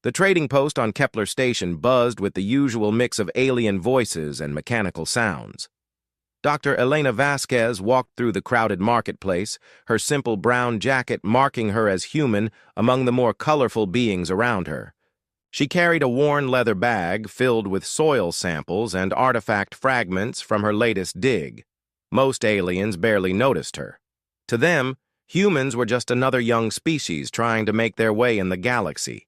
The trading post on Kepler Station buzzed with the usual mix of alien voices and mechanical sounds. Dr. Elena Vasquez walked through the crowded marketplace, her simple brown jacket marking her as human among the more colorful beings around her. She carried a worn leather bag filled with soil samples and artifact fragments from her latest dig. Most aliens barely noticed her. To them, humans were just another young species trying to make their way in the galaxy.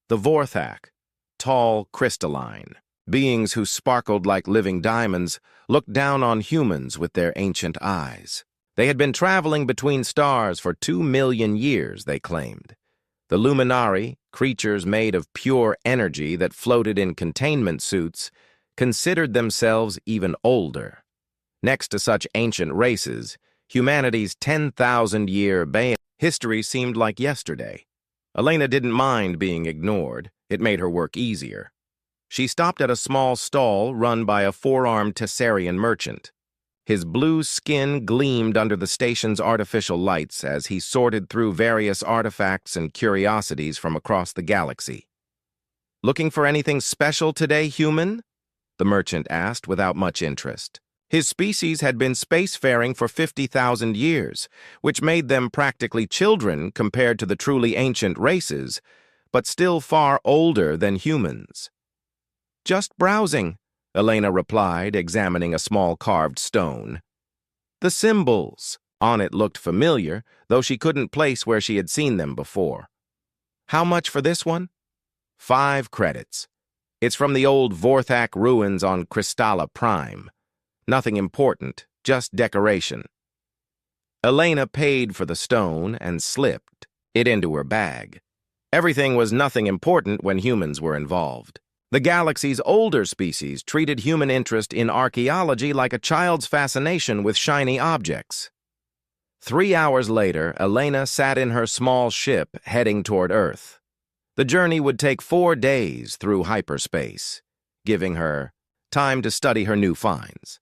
The Vorthak, tall, crystalline, beings who sparkled like living diamonds, looked down on humans with their ancient eyes. They had been traveling between stars for 2 million years, they claimed. The Luminari, creatures made of pure energy that floated in containment suits, considered themselves even older. Next to such ancient races, humanity's 10,000-year history seemed like yesterday. Elena didn't mind being ignored. It made her work easier. She stopped at a small stall run by a four-armed Tessarian merchant. His blue skin gleamed under the station's artificial lights as he sorted through various artifacts and curiosities from across the galaxy. "Looking for anything special today, human?" the merchant asked without much interest. His species had been spacefaring for 50,000 years, which made them practically children compared to the truly ancient races, but still far older than humans. "Just browsing," Elena replied, examining a small carved stone. The symbols on it looked familiar, though she couldn't place where she had seen them before. "How much for this one?" 5 credits. It's from the old Vorthak ruins on Crystalla Prime. Nothing important, just decoration. Elena paid for the stone and slipped it into her bag. Everything was nothing important when humans were involved. The galaxy's older species treated human interest in archaeology like a child's fascination with shiny objects. 3 hours later, Elena sat in her small ship heading toward Earth. The journey would take 4 days through hyperspace, giving her time to study her new finds.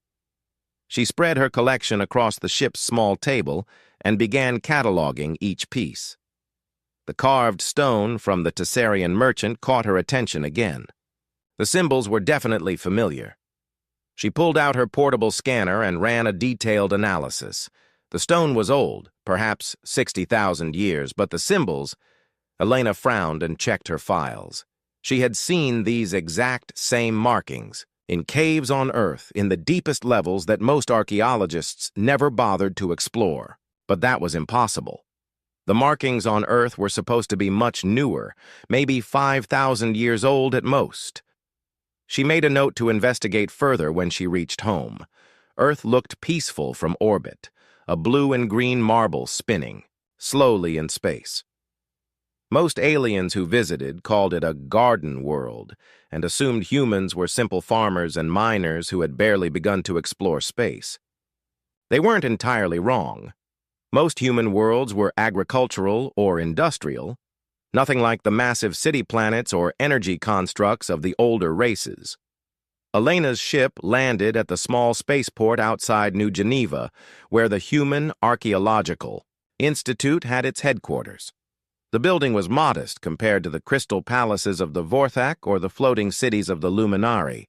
She spread her collection across the ship's small table and began cataloging each piece. The carved stone from the Tessarian merchant caught her attention again. The symbols were definitely familiar. She pulled out her portable scanner and ran a detailed analysis. The stone was old, perhaps 60,000 years, but the symbols— Elena frowned and checked her files. She had seen these exact same markings in caves on Earth in the deepest levels that most archaeologists never bothered to explore. But that was impossible. The markings on Earth were supposed to be much newer, maybe 5,000 years old at most. She made a note to investigate further when she reached home. Earth looked peaceful from orbit, a blue and green marble spinning, slowly in space. Most aliens who visited called it a garden world and assumed humans were simple farmers and miners who had barely begun to explore space. They weren't entirely wrong. Most human worlds were agricultural or industrial, nothing like the massive city planets or energy constructs of the older races. Elena's ship landed at the small spaceport outside New Geneva, where the Human Archaeological Institute had its headquarters. The building was modest compared to the crystal palaces of the Vorthak or the floating cities of the Luminari.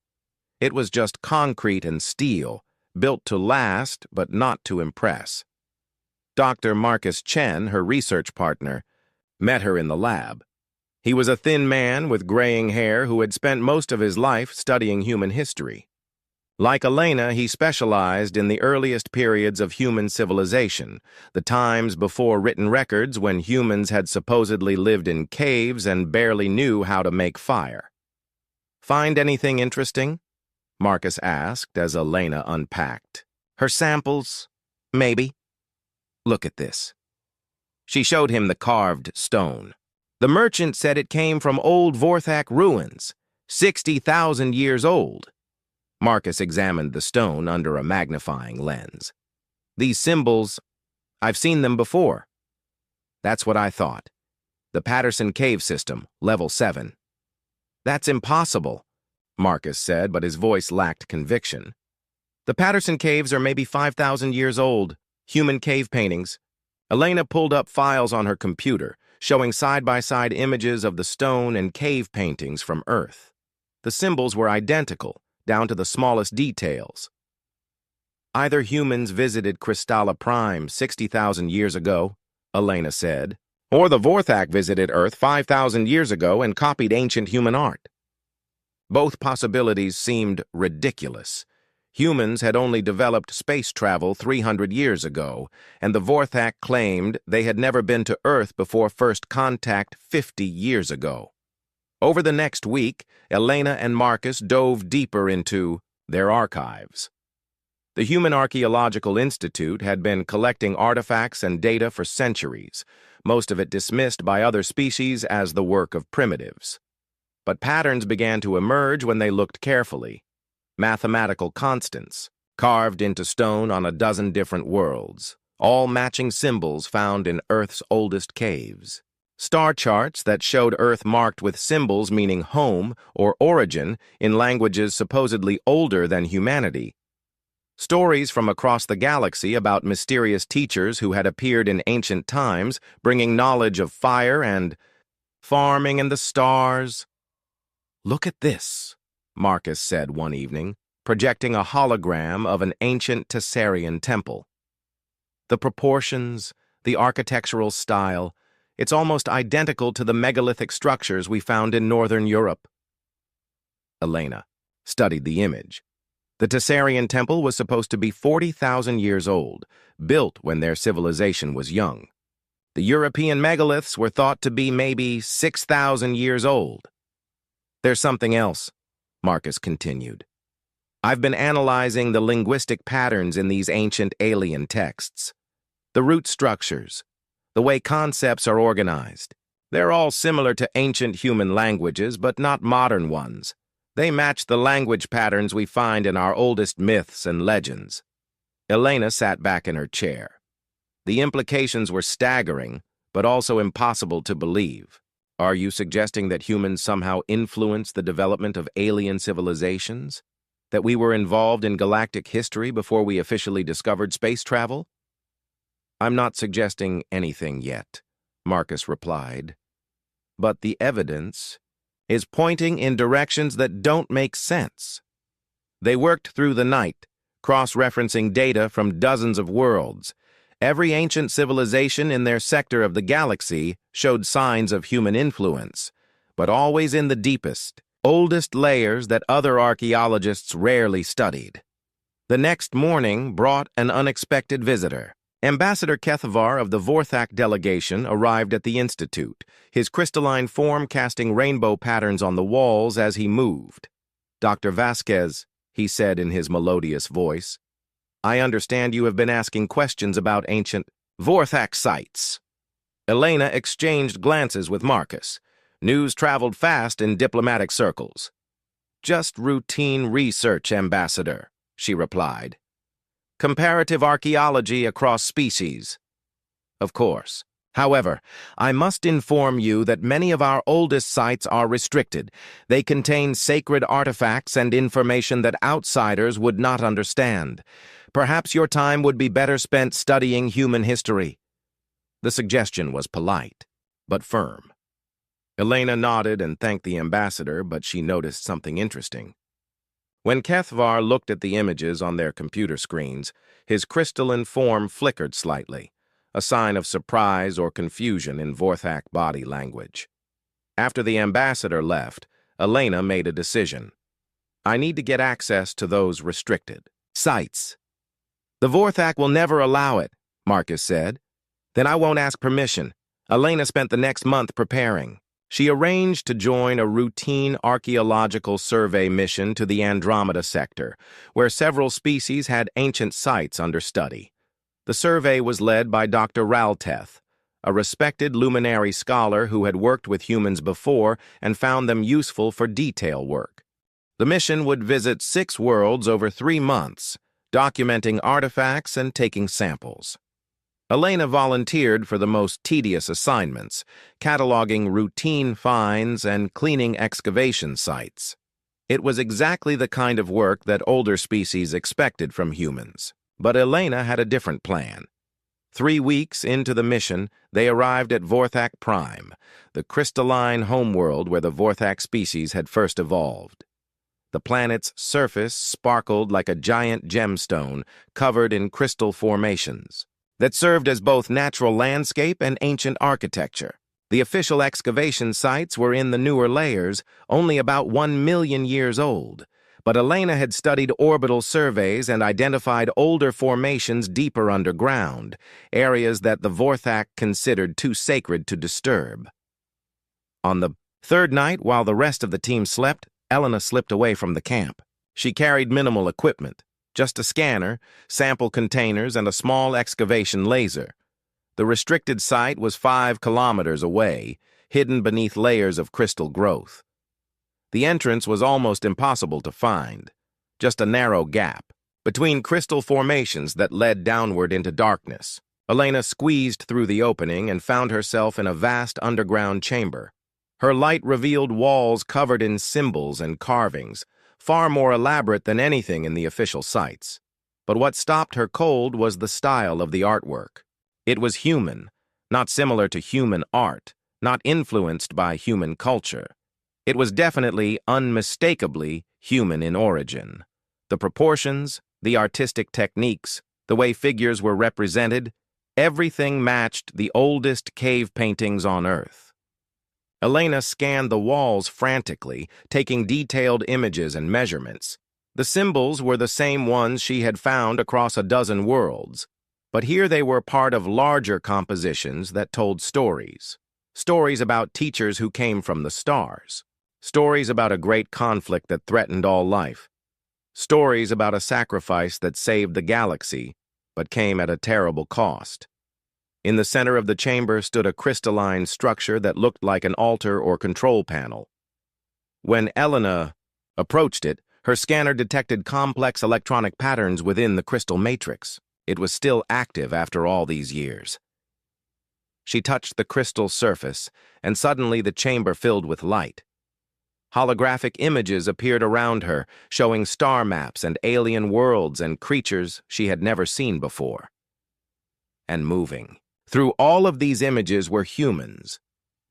It was just concrete and steel, built to last but not to impress. Dr. Marcus Chen, her research partner, met her in the lab. He was a thin man with graying hair who had spent most of his life studying human history. Like Elena, he specialized in the earliest periods of human civilization, the times before written records when humans had supposedly lived in caves and barely knew how to make fire. "Find anything interesting?" Marcus asked as Elena unpacked. "Her samples? Maybe. Look at this." She showed him the carved stone. The merchant said it came from old Vorthak ruins, 60,000 years old. Marcus examined the stone under a magnifying lens. "These symbols, I've seen them before." "That's what I thought. The Patterson Cave System, Level 7. "That's impossible," Marcus said, but his voice lacked conviction. "The Patterson Caves are maybe 5,000 years old, human cave paintings." Elena pulled up files on her computer, showing side-by-side images of the stone and cave paintings from Earth. The symbols were identical, down to the smallest details. Either humans visited Crystalla Prime 60,000 years ago, Elena said, or the Vorthak visited Earth 5,000 years ago and copied ancient human art. Both possibilities seemed ridiculous. Humans had only developed space travel 300 years ago, and the Vorthak claimed they had never been to Earth before first contact 50 years ago. Over the next week, Elena and Marcus dove deeper into their archives. The Human Archaeological Institute had been collecting artifacts and data for centuries, most of it dismissed by other species as the work of primitives. But patterns began to emerge when they looked carefully. Mathematical constants, carved into stone on a dozen different worlds, all matching symbols found in Earth's oldest caves. Star charts that showed Earth marked with symbols meaning home or origin in languages supposedly older than humanity. Stories from across the galaxy about mysterious teachers who had appeared in ancient times, bringing knowledge of fire and farming and the stars. "Look at this," Marcus said one evening, projecting a hologram of an ancient Tessarian temple. The proportions, the architectural style, it's almost identical to the megalithic structures we found in northern Europe. Elena studied the image. The Tessarian temple was supposed to be 40,000 years old, built when their civilization was young. The European megaliths were thought to be maybe 6,000 years old. "There's something else," Marcus continued. "I've been analyzing the linguistic patterns in these ancient alien texts. The root structures, the way concepts are organized. They're all similar to ancient human languages, but not modern ones. They match the language patterns we find in our oldest myths and legends." Elena sat back in her chair. The implications were staggering, but also impossible to believe. "Are you suggesting that humans somehow influenced the development of alien civilizations? That we were involved in galactic history before we officially discovered space travel?" "I'm not suggesting anything yet," Marcus replied. "But the evidence is pointing in directions that don't make sense." They worked through the night, cross-referencing data from dozens of worlds. Every ancient civilization in their sector of the galaxy showed signs of human influence, but always in the deepest, oldest layers that other archaeologists rarely studied. The next morning brought an unexpected visitor. Ambassador Kethavar of the Vorthak delegation arrived at the Institute, his crystalline form casting rainbow patterns on the walls as he moved. "Dr. Vasquez," he said in his melodious voice, "I understand you have been asking questions about ancient Vorthak sites." Elena exchanged glances with Marcus. News traveled fast in diplomatic circles. "Just routine research, Ambassador," she replied. "Comparative archaeology across species." "Of course. However, I must inform you that many of our oldest sites are restricted. They contain sacred artifacts and information that outsiders would not understand. Perhaps your time would be better spent studying human history." The suggestion was polite, but firm. Elena nodded and thanked the ambassador, but she noticed something interesting. When Kethavar looked at the images on their computer screens, his crystalline form flickered slightly, a sign of surprise or confusion in Vorthak body language. After the ambassador left, Elena made a decision. "I need to get access to those restricted sites." "The Vorthak will never allow it," Marcus said. "Then I won't ask permission." Elena spent the next month preparing. She arranged to join a routine archaeological survey mission to the Andromeda sector, where several species had ancient sites under study. The survey was led by Dr. Ralteth, a respected luminary scholar who had worked with humans before and found them useful for detail work. The mission would visit 6 worlds over 3 months, documenting artifacts and taking samples. Elena volunteered for the most tedious assignments, cataloging routine finds and cleaning excavation sites. It was exactly the kind of work that older species expected from humans. But Elena had a different plan. 3 weeks into the mission, they arrived at Vorthak Prime, the crystalline homeworld where the Vorthak species had first evolved. The planet's surface sparkled like a giant gemstone covered in crystal formations that served as both natural landscape and ancient architecture. The official excavation sites were in the newer layers, only about 1 million years old, but Elena had studied orbital surveys and identified older formations deeper underground, areas that the Vorthak considered too sacred to disturb. On the third night, while the rest of the team slept, Elena slipped away from the camp. She carried minimal equipment, just a scanner, sample containers, and a small excavation laser. The restricted site was 5 kilometers away, hidden beneath layers of crystal growth. The entrance was almost impossible to find, just a narrow gap between crystal formations that led downward into darkness. Elena squeezed through the opening and found herself in a vast underground chamber. Her light revealed walls covered in symbols and carvings, far more elaborate than anything in the official sites. But what stopped her cold was the style of the artwork. It was human, not similar to human art, not influenced by human culture. It was definitely, unmistakably, human in origin. The proportions, the artistic techniques, the way figures were represented, everything matched the oldest cave paintings on Earth. Elena scanned the walls frantically, taking detailed images and measurements. The symbols were the same ones she had found across a dozen worlds, but here they were part of larger compositions that told stories. Stories about teachers who came from the stars. Stories about a great conflict that threatened all life. Stories about a sacrifice that saved the galaxy, but came at a terrible cost. In the center of the chamber stood a crystalline structure that looked like an altar or control panel. When Elena approached it, her scanner detected complex electronic patterns within the crystal matrix. It was still active after all these years. She touched the crystal surface, and suddenly the chamber filled with light. Holographic images appeared around her, showing star maps and alien worlds and creatures she had never seen before. And moving. Through all of these images were humans,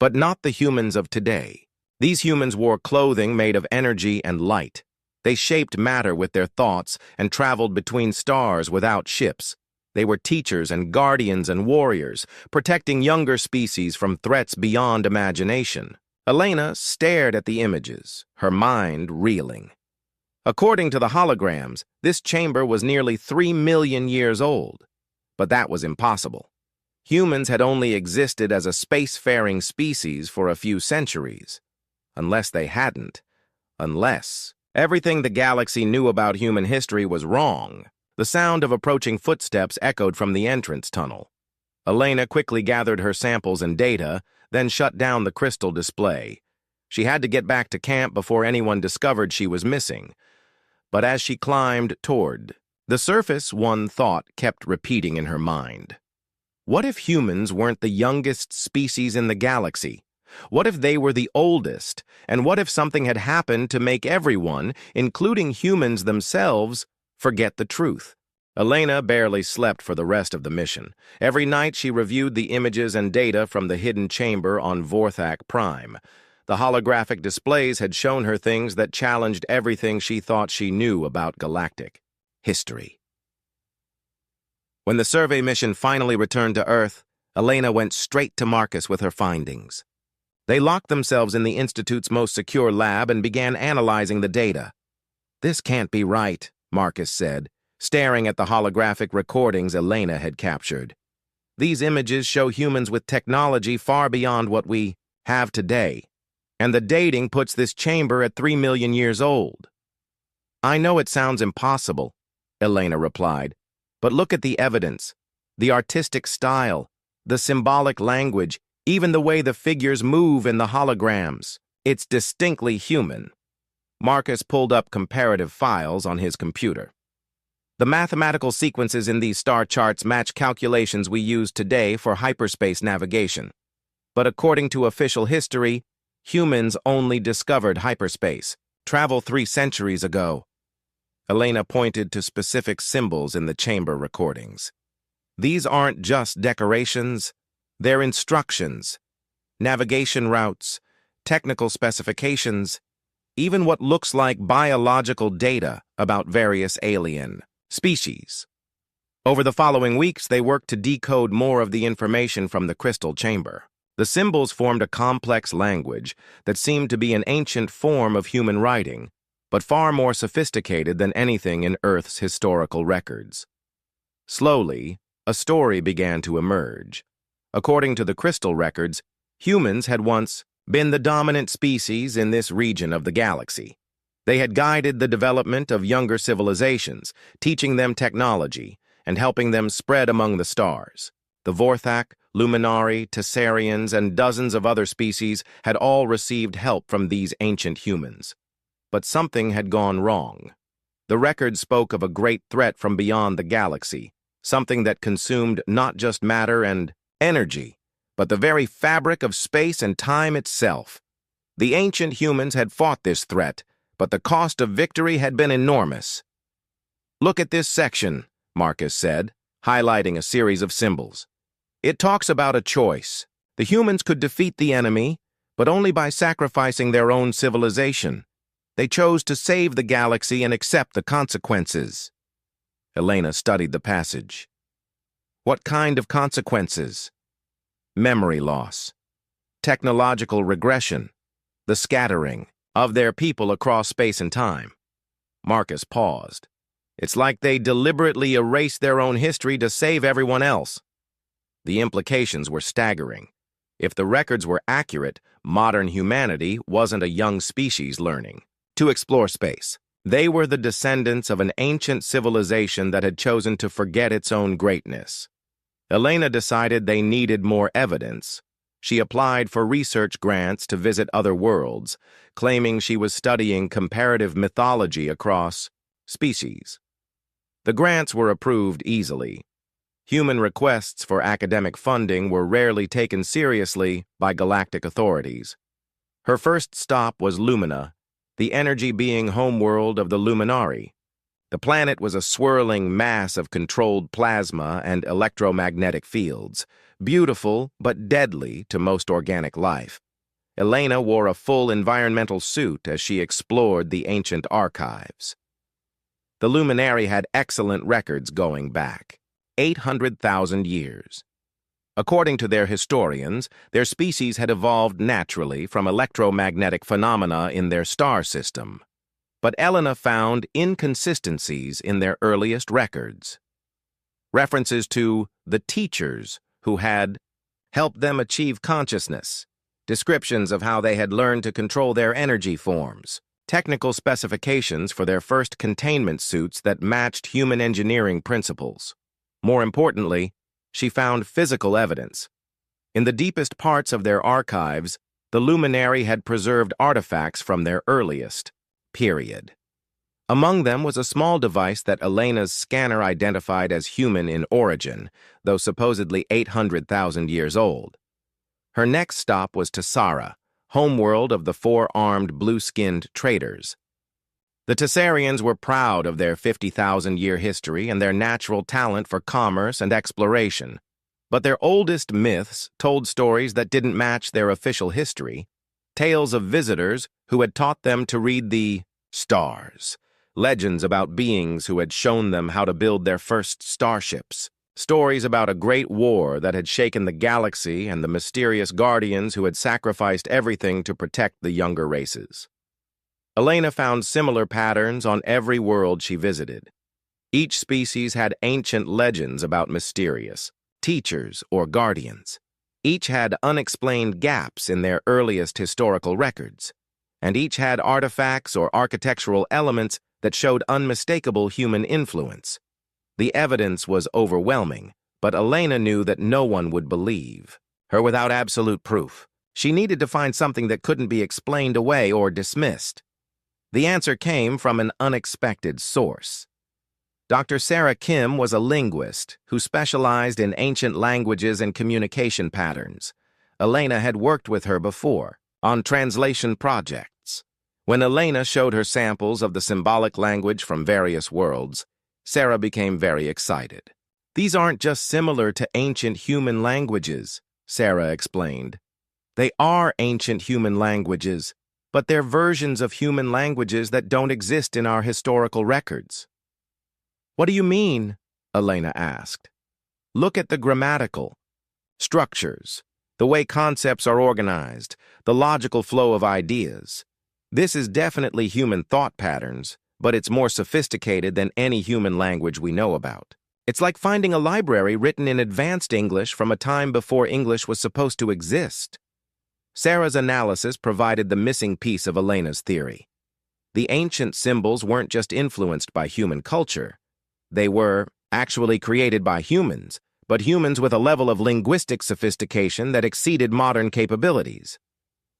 but not the humans of today. These humans wore clothing made of energy and light. They shaped matter with their thoughts and traveled between stars without ships. They were teachers and guardians and warriors, protecting younger species from threats beyond imagination. Elena stared at the images, her mind reeling. According to the holograms, this chamber was nearly 3 million years old, but that was impossible. Humans had only existed as a spacefaring species for a few centuries. Unless they hadn't. Unless everything the galaxy knew about human history was wrong. The sound of approaching footsteps echoed from the entrance tunnel. Elena quickly gathered her samples and data, then shut down the crystal display. She had to get back to camp before anyone discovered she was missing. But as she climbed toward the surface, one thought kept repeating in her mind. What if humans weren't the youngest species in the galaxy? What if they were the oldest? And what if something had happened to make everyone, including humans themselves, forget the truth? Elena barely slept for the rest of the mission. Every night she reviewed the images and data from the hidden chamber on Vorthak Prime. The holographic displays had shown her things that challenged everything she thought she knew about galactic history. When the survey mission finally returned to Earth, Elena went straight to Marcus with her findings. They locked themselves in the Institute's most secure lab and began analyzing the data. "This can't be right," Marcus said, staring at the holographic recordings Elena had captured. "These images show humans with technology far beyond what we have today, and the dating puts this chamber at 3 million years old." "I know it sounds impossible," Elena replied, "but look at the evidence, the artistic style, the symbolic language, even the way the figures move in the holograms. It's distinctly human." Marcus pulled up comparative files on his computer. "The mathematical sequences in these star charts match calculations we use today for hyperspace navigation. But according to official history, humans only discovered hyperspace, travel 3 centuries ago." Elena pointed to specific symbols in the chamber recordings. These aren't just decorations, they're instructions, navigation routes, technical specifications, even what looks like biological data about various alien species. Over the following weeks, they worked to decode more of the information from the crystal chamber. The symbols formed a complex language that seemed to be an ancient form of human writing, but far more sophisticated than anything in Earth's historical records. Slowly, a story began to emerge. According to the crystal records, humans had once been the dominant species in this region of the galaxy. They had guided the development of younger civilizations, teaching them technology and helping them spread among the stars. The Vorthak, Luminari, Tessarians, and dozens of other species had all received help from these ancient humans. But something had gone wrong. The record spoke of a great threat from beyond the galaxy, something that consumed not just matter and energy, but the very fabric of space and time itself. The ancient humans had fought this threat, but the cost of victory had been enormous. "Look at this section," Marcus said, highlighting a series of symbols. "It talks about a choice. The humans could defeat the enemy, but only by sacrificing their own civilization. They chose to save the galaxy and accept the consequences." Elena studied the passage. What kind of consequences? Memory loss, technological regression, the scattering of their people across space and time. Marcus paused. It's like they deliberately erased their own history to save everyone else. The implications were staggering. If the records were accurate, modern humanity wasn't a young species learning to explore space. They were the descendants of an ancient civilization that had chosen to forget its own greatness. Elena decided they needed more evidence. She applied for research grants to visit other worlds, claiming she was studying comparative mythology across species. The grants were approved easily. Human requests for academic funding were rarely taken seriously by galactic authorities. Her first stop was Lumina, the energy-being homeworld of the Luminari. The planet was a swirling mass of controlled plasma and electromagnetic fields, beautiful but deadly to most organic life. Elena wore a full environmental suit as she explored the ancient archives. The Luminari had excellent records going back 800,000 years. According to their historians, their species had evolved naturally from electromagnetic phenomena in their star system. But Elena found inconsistencies in their earliest records. References to the teachers who had helped them achieve consciousness, descriptions of how they had learned to control their energy forms, technical specifications for their first containment suits that matched human engineering principles. More importantly, she found physical evidence. In the deepest parts of their archives, the Luminari had preserved artifacts from their earliest period. Among them was a small device that Elena's scanner identified as human in origin, though supposedly 800,000 years old. Her next stop was Tessara, homeworld of the four-armed, blue-skinned traders. The Tessarians were proud of their 50,000-year history and their natural talent for commerce and exploration, but their oldest myths told stories that didn't match their official history, tales of visitors who had taught them to read the stars, legends about beings who had shown them how to build their first starships, stories about a great war that had shaken the galaxy and the mysterious guardians who had sacrificed everything to protect the younger races. Elena found similar patterns on every world she visited. Each species had ancient legends about mysterious teachers or guardians. Each had unexplained gaps in their earliest historical records, and each had artifacts or architectural elements that showed unmistakable human influence. The evidence was overwhelming, but Elena knew that no one would believe her without absolute proof. She needed to find something that couldn't be explained away or dismissed. The answer came from an unexpected source. Dr. Sarah Kim was a linguist who specialized in ancient languages and communication patterns. Elena had worked with her before on translation projects. When Elena showed her samples of the symbolic language from various worlds, Sarah became very excited. These aren't just similar to ancient human languages, Sarah explained. They are ancient human languages, but they're versions of human languages that don't exist in our historical records. What do you mean? Elena asked. Look at the grammatical structures, the way concepts are organized, the logical flow of ideas. This is definitely human thought patterns, but it's more sophisticated than any human language we know about. It's like finding a library written in advanced English from a time before English was supposed to exist. Sarah's analysis provided the missing piece of Elena's theory. The ancient symbols weren't just influenced by human culture. They were actually created by humans, but humans with a level of linguistic sophistication that exceeded modern capabilities.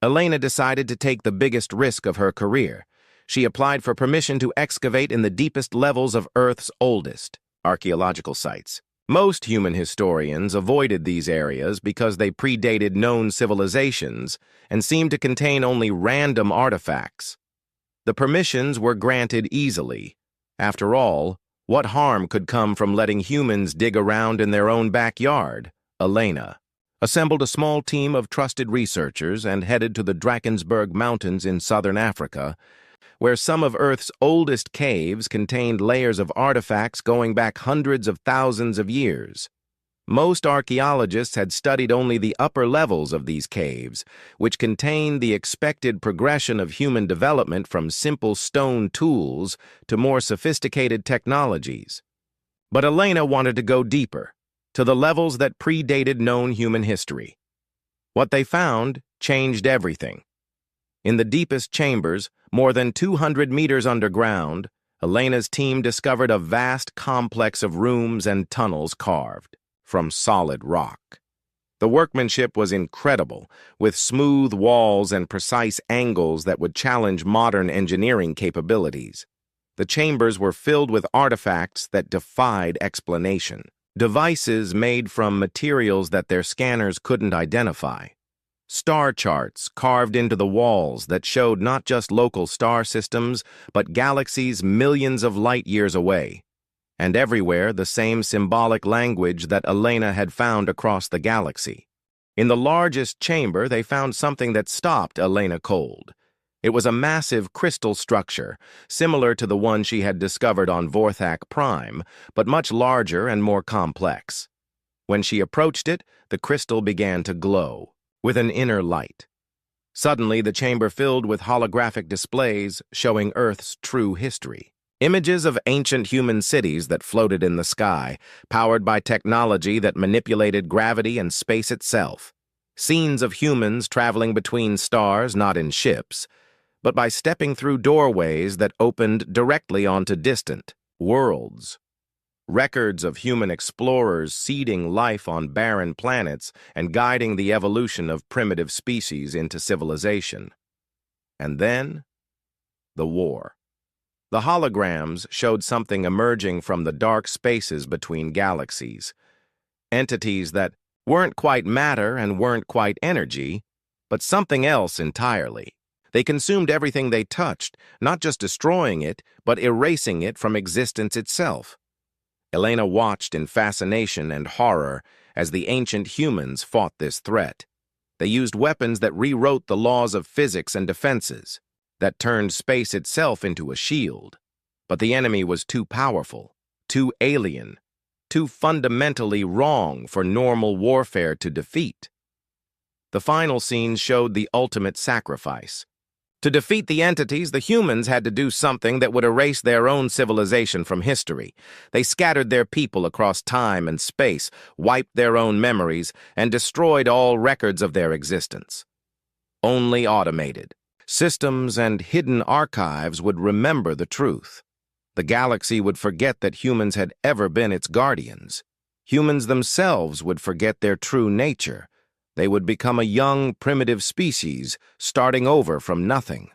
Elena decided to take the biggest risk of her career. She applied for permission to excavate in the deepest levels of Earth's oldest archaeological sites. Most human historians avoided these areas because they predated known civilizations and seemed to contain only random artifacts. The permissions were granted easily. After all, what harm could come from letting humans dig around in their own backyard? Elena assembled a small team of trusted researchers and headed to the Drakensberg Mountains in southern Africa, where some of Earth's oldest caves contained layers of artifacts going back hundreds of thousands of years. Most archaeologists had studied only the upper levels of these caves, which contained the expected progression of human development from simple stone tools to more sophisticated technologies. But Elena wanted to go deeper, to the levels that predated known human history. What they found changed everything. In the deepest chambers, more than 200 meters underground, Elena's team discovered a vast complex of rooms and tunnels carved from solid rock. The workmanship was incredible, with smooth walls and precise angles that would challenge modern engineering capabilities. The chambers were filled with artifacts that defied explanation, devices made from materials that their scanners couldn't identify. Star charts carved into the walls that showed not just local star systems, but galaxies millions of light years away. And everywhere the same symbolic language that Elena had found across the galaxy. In the largest chamber, they found something that stopped Elena cold. It was a massive crystal structure, similar to the one she had discovered on Vorthak Prime, but much larger and more complex. When she approached it, the crystal began to glow with an inner light. Suddenly, the chamber filled with holographic displays showing Earth's true history. Images of ancient human cities that floated in the sky, powered by technology that manipulated gravity and space itself. Scenes of humans traveling between stars, not in ships, but by stepping through doorways that opened directly onto distant worlds. Records of human explorers seeding life on barren planets and guiding the evolution of primitive species into civilization. And then, the war. The holograms showed something emerging from the dark spaces between galaxies. Entities that weren't quite matter and weren't quite energy, but something else entirely. They consumed everything they touched, not just destroying it, but erasing it from existence itself. Elena watched in fascination and horror as the ancient humans fought this threat. They used weapons that rewrote the laws of physics and defenses, that turned space itself into a shield. But the enemy was too powerful, too alien, too fundamentally wrong for normal warfare to defeat. The final scenes showed the ultimate sacrifice. To defeat the entities, the humans had to do something that would erase their own civilization from history. They scattered their people across time and space, wiped their own memories, and destroyed all records of their existence. Only automated systems and hidden archives would remember the truth. The galaxy would forget that humans had ever been its guardians. Humans themselves would forget their true nature. They would become a young, primitive species, starting over from nothing.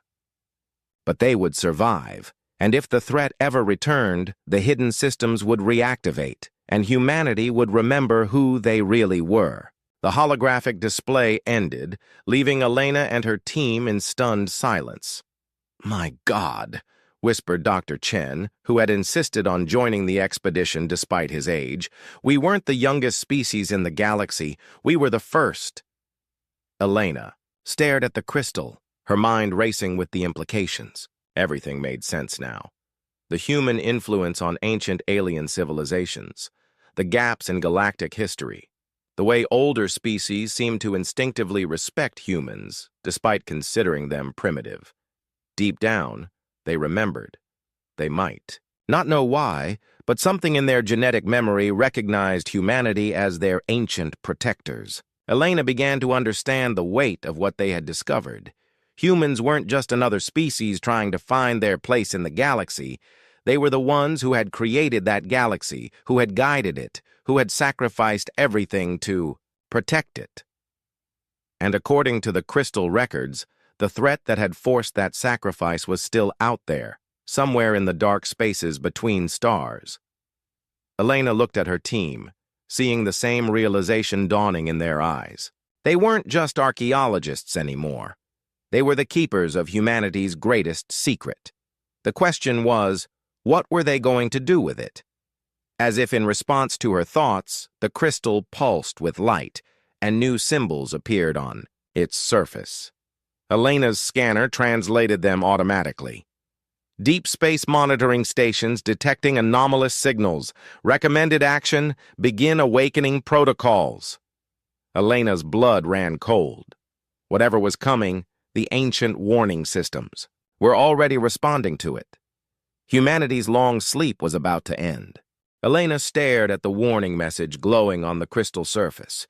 But they would survive, and if the threat ever returned, the hidden systems would reactivate, and humanity would remember who they really were. The holographic display ended, leaving Elena and her team in stunned silence. My God, whispered Dr. Chen, who had insisted on joining the expedition despite his age. "We weren't the youngest species in the galaxy. We were the first." Elena stared at the crystal, her mind racing with the implications. Everything made sense now. The human influence on ancient alien civilizations, the gaps in galactic history, the way older species seemed to instinctively respect humans, despite considering them primitive. Deep down, they remembered. They might not know why, but something in their genetic memory recognized humanity as their ancient protectors. Elena began to understand the weight of what they had discovered. Humans weren't just another species trying to find their place in the galaxy. They were the ones who had created that galaxy, who had guided it, who had sacrificed everything to protect it. And according to the crystal records, the threat that had forced that sacrifice was still out there, somewhere in the dark spaces between stars. Elena looked at her team, seeing the same realization dawning in their eyes. They weren't just archaeologists anymore. They were the keepers of humanity's greatest secret. The question was, what were they going to do with it? As if in response to her thoughts, the crystal pulsed with light, and new symbols appeared on its surface. Elena's scanner translated them automatically. Deep space monitoring stations detecting anomalous signals. Recommended action, begin awakening protocols. Elena's blood ran cold. Whatever was coming, the ancient warning systems were already responding to it. Humanity's long sleep was about to end. Elena stared at the warning message glowing on the crystal surface.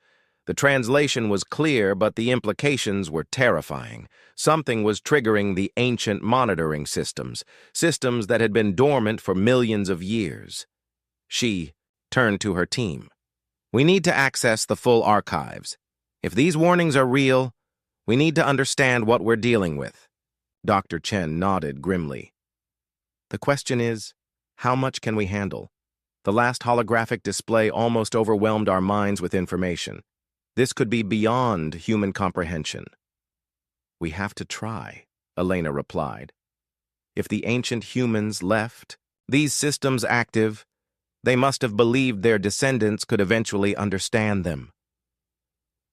The translation was clear, but the implications were terrifying. Something was triggering the ancient monitoring systems that had been dormant for millions of years. She turned to her team. "We need to access the full archives. If these warnings are real, we need to understand what we're dealing with." Dr. Chen nodded grimly. "The question is, how much can we handle? The last holographic display almost overwhelmed our minds with information. This could be beyond human comprehension." "We have to try," Elena replied. "If the ancient humans left these systems active, they must have believed their descendants could eventually understand them."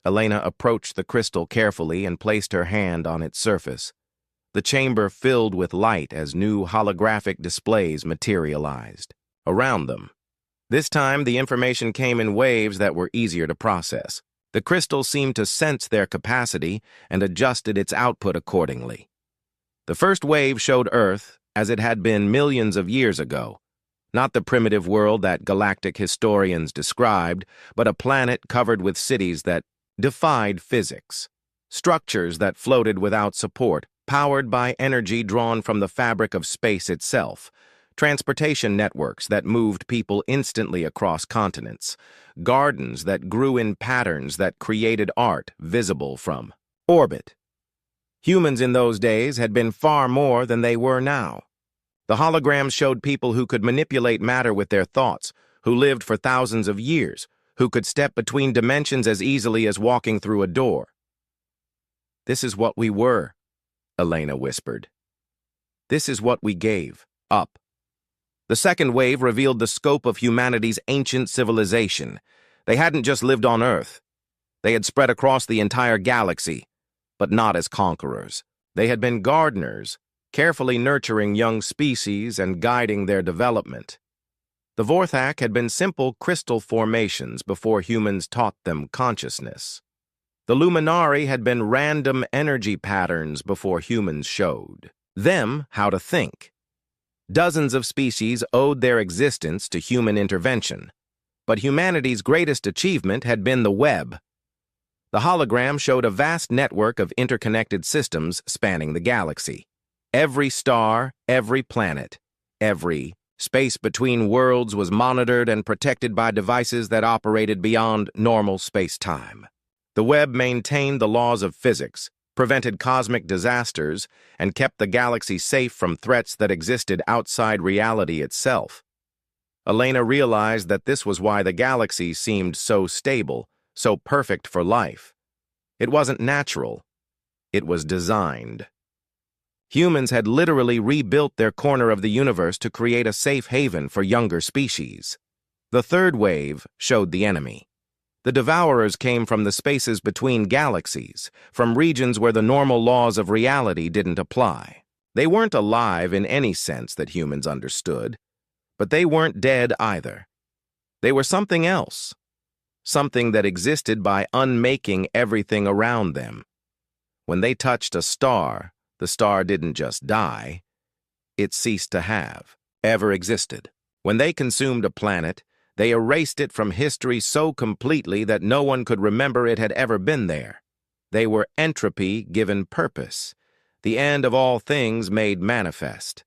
Elena approached the crystal carefully and placed her hand on its surface. The chamber filled with light as new holographic displays materialized around them. This time, the information came in waves that were easier to process. The crystal seemed to sense their capacity and adjusted its output accordingly. The first wave showed Earth as it had been millions of years ago, not the primitive world that galactic historians described, but a planet covered with cities that defied physics, structures that floated without support, powered by energy drawn from the fabric of space itself, transportation networks that moved people instantly across continents, gardens that grew in patterns that created art visible from orbit. Humans in those days had been far more than they were now. The holograms showed people who could manipulate matter with their thoughts, who lived for thousands of years, who could step between dimensions as easily as walking through a door. "This is what we were," Elena whispered. "This is what we gave up." The second wave revealed the scope of humanity's ancient civilization. They hadn't just lived on Earth. They had spread across the entire galaxy, but not as conquerors. They had been gardeners, carefully nurturing young species and guiding their development. The Vorthak had been simple crystal formations before humans taught them consciousness. The Luminari had been random energy patterns before humans showed them how to think. Dozens of species owed their existence to human intervention, but humanity's greatest achievement had been the web. The hologram showed a vast network of interconnected systems spanning the galaxy. Every star, every planet, every space between worlds was monitored and protected by devices that operated beyond normal space-time. The web maintained the laws of physics, prevented cosmic disasters, and kept the galaxy safe from threats that existed outside reality itself. Elena realized that this was why the galaxy seemed so stable, so perfect for life. It wasn't natural. It was designed. Humans had literally rebuilt their corner of the universe to create a safe haven for younger species. The third wave showed the enemy. The devourers came from the spaces between galaxies, from regions where the normal laws of reality didn't apply. They weren't alive in any sense that humans understood, but they weren't dead either. They were something else, something that existed by unmaking everything around them. When they touched a star, the star didn't just die, it ceased to have, ever existed. When they consumed a planet, they erased it from history so completely that no one could remember it had ever been there. They were entropy given purpose, the end of all things made manifest.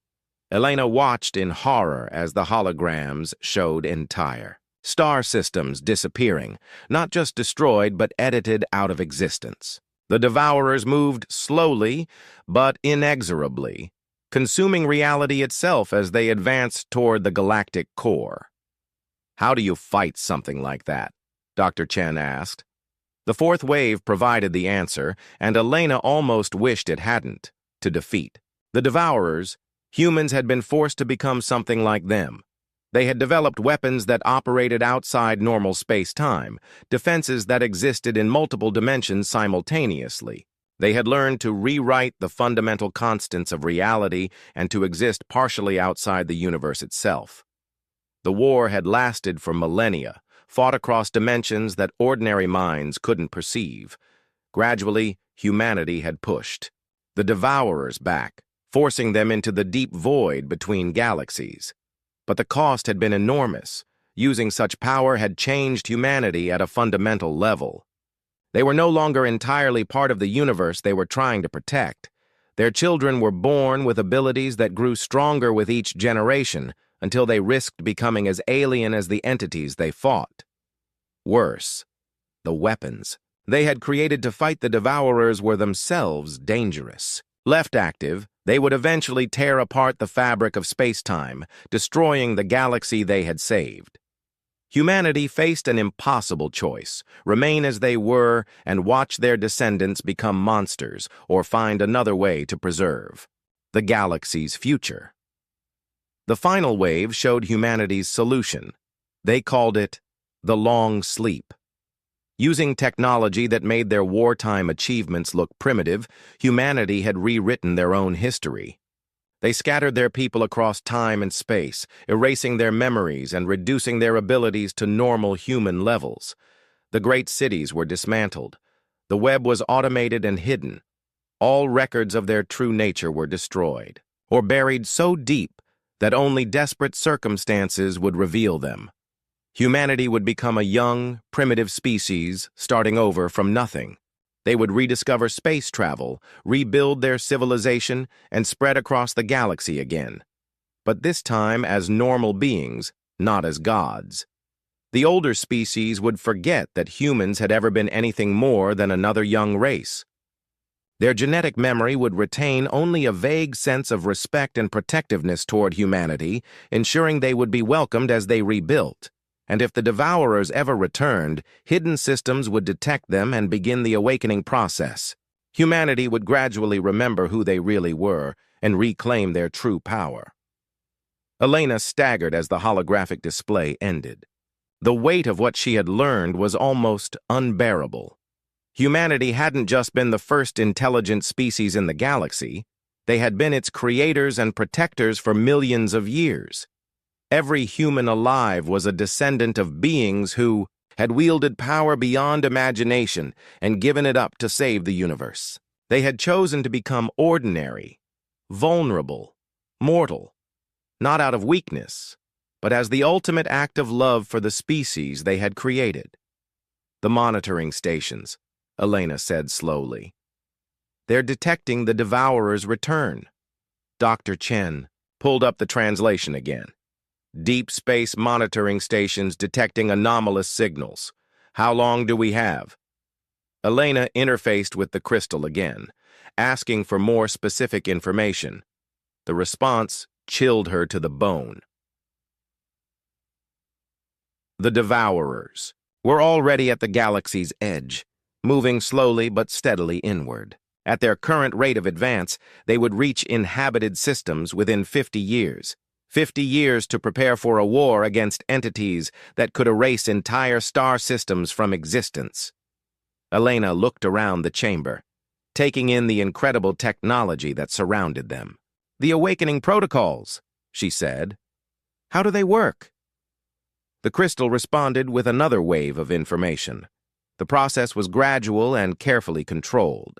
Elena watched in horror as the holograms showed entire star systems disappearing, not just destroyed but edited out of existence. The devourers moved slowly but inexorably, consuming reality itself as they advanced toward the galactic core. "How do you fight something like that?" Dr. Chen asked. The fourth wave provided the answer, and Elena almost wished it hadn't. To defeat the devourers, humans had been forced to become something like them. They had developed weapons that operated outside normal space-time, defenses that existed in multiple dimensions simultaneously. They had learned to rewrite the fundamental constants of reality and to exist partially outside the universe itself. The war had lasted for millennia, fought across dimensions that ordinary minds couldn't perceive. Gradually, humanity had pushed the devourers back, forcing them into the deep void between galaxies. But the cost had been enormous. Using such power had changed humanity at a fundamental level. They were no longer entirely part of the universe they were trying to protect. Their children were born with abilities that grew stronger with each generation, until they risked becoming as alien as the entities they fought. Worse, the weapons they had created to fight the devourers were themselves dangerous. Left active, they would eventually tear apart the fabric of space-time, destroying the galaxy they had saved. Humanity faced an impossible choice: remain as they were and watch their descendants become monsters, or find another way to preserve the galaxy's future. The final wave showed humanity's solution. They called it the long sleep. Using technology that made their wartime achievements look primitive, humanity had rewritten their own history. They scattered their people across time and space, erasing their memories and reducing their abilities to normal human levels. The great cities were dismantled. The web was automated and hidden. All records of their true nature were destroyed, or buried so deep that only desperate circumstances would reveal them. Humanity would become a young, primitive species, starting over from nothing. They would rediscover space travel, rebuild their civilization, and spread across the galaxy again. But this time as normal beings, not as gods. The older species would forget that humans had ever been anything more than another young race. Their genetic memory would retain only a vague sense of respect and protectiveness toward humanity, ensuring they would be welcomed as they rebuilt. And if the devourers ever returned, hidden systems would detect them and begin the awakening process. Humanity would gradually remember who they really were and reclaim their true power. Elena staggered as the holographic display ended. The weight of what she had learned was almost unbearable. Humanity hadn't just been the first intelligent species in the galaxy. They had been its creators and protectors for millions of years. Every human alive was a descendant of beings who had wielded power beyond imagination and given it up to save the universe. They had chosen to become ordinary, vulnerable, mortal, not out of weakness, but as the ultimate act of love for the species they had created. "The monitoring stations," Elena said slowly. "They're detecting the devourer's return." Dr. Chen pulled up the translation again. "Deep space monitoring stations detecting anomalous signals. How long do we have?" Elena interfaced with the crystal again, asking for more specific information. The response chilled her to the bone. The devourers were already at the galaxy's edge, moving slowly but steadily inward. At their current rate of advance, they would reach inhabited systems within 50 years. 50 years to prepare for a war against entities that could erase entire star systems from existence. Elena looked around the chamber, taking in the incredible technology that surrounded them. "The awakening protocols," she said. "How do they work?" The crystal responded with another wave of information. The process was gradual and carefully controlled.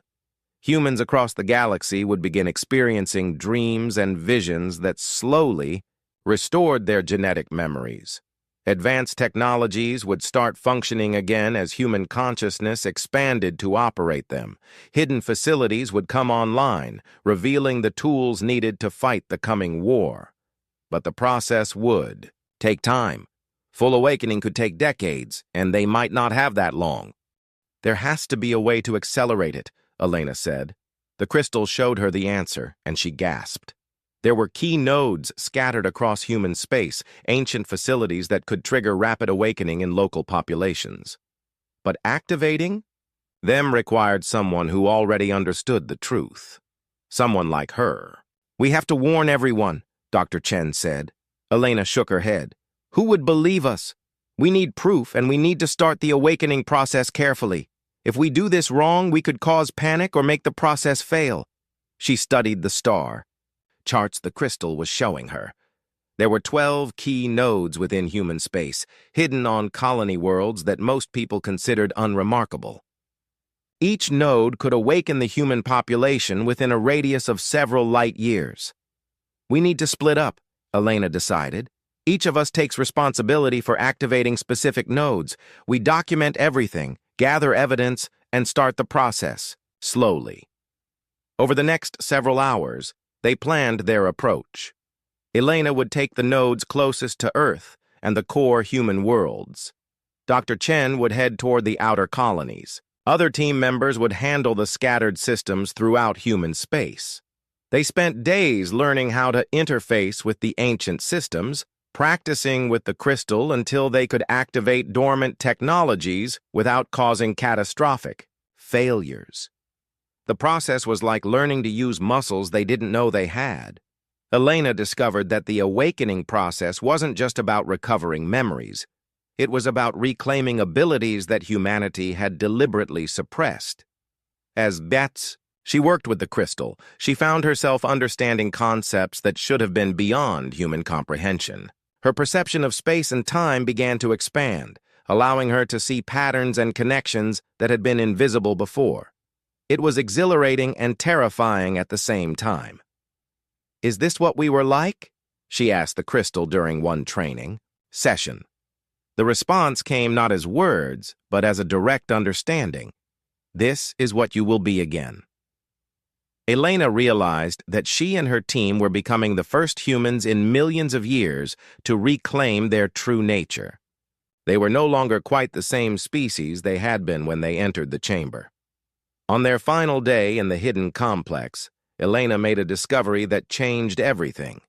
Humans across the galaxy would begin experiencing dreams and visions that slowly restored their genetic memories. Advanced technologies would start functioning again as human consciousness expanded to operate them. Hidden facilities would come online, revealing the tools needed to fight the coming war. But the process would take time. Full awakening could take decades, and they might not have that long. "There has to be a way to accelerate it," Elena said. The crystal showed her the answer, and she gasped. There were key nodes scattered across human space, ancient facilities that could trigger rapid awakening in local populations. But activating them required someone who already understood the truth. Someone like her. "We have to warn everyone," Dr. Chen said. Elena shook her head. "Who would believe us? We need proof, and we need to start the awakening process carefully. If we do this wrong, we could cause panic or make the process fail." She studied the star. Charts the crystal was showing her. There were 12 key nodes within human space, hidden on colony worlds that most people considered unremarkable. Each node could awaken the human population within a radius of several light years. "We need to split up," Elena decided. "Each of us takes responsibility for activating specific nodes. We document everything, gather evidence, and start the process, slowly." Over the next several hours, they planned their approach. Elena would take the nodes closest to Earth and the core human worlds. Dr. Chen would head toward the outer colonies. Other team members would handle the scattered systems throughout human space. They spent days learning how to interface with the ancient systems, practicing with the crystal until they could activate dormant technologies without causing catastrophic failures. The process was like learning to use muscles they didn't know they had. Elena discovered that the awakening process wasn't just about recovering memories. It was about reclaiming abilities that humanity had deliberately suppressed. As Bets, she worked with the crystal. She found herself understanding concepts that should have been beyond human comprehension. Her perception of space and time began to expand, allowing her to see patterns and connections that had been invisible before. It was exhilarating and terrifying at the same time. "Is this what we were like?" she asked the crystal during one training session. The response came not as words, but as a direct understanding. "This is what you will be again." Elena realized that she and her team were becoming the first humans in millions of years to reclaim their true nature. They were no longer quite the same species they had been when they entered the chamber. On their final day in the hidden complex, Elena made a discovery that changed everything.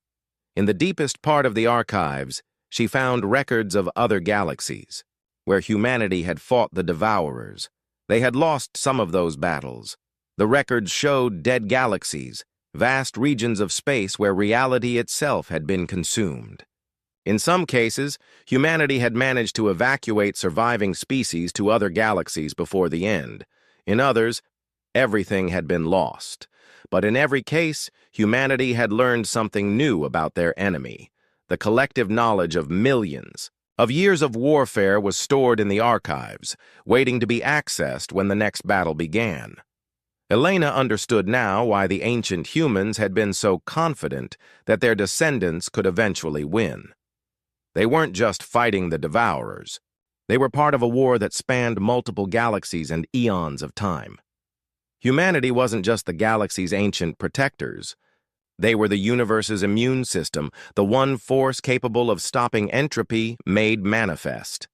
In the deepest part of the archives, she found records of other galaxies, where humanity had fought the Devourers. They had lost some of those battles. The records showed dead galaxies, vast regions of space where reality itself had been consumed. In some cases, humanity had managed to evacuate surviving species to other galaxies before the end. In others, everything had been lost. But in every case, humanity had learned something new about their enemy. The collective knowledge of millions of years of warfare was stored in the archives, waiting to be accessed when the next battle began. Elena understood now why the ancient humans had been so confident that their descendants could eventually win. They weren't just fighting the Devourers. They were part of a war that spanned multiple galaxies and eons of time. Humanity wasn't just the galaxy's ancient protectors. They were the universe's immune system, the one force capable of stopping entropy made manifest.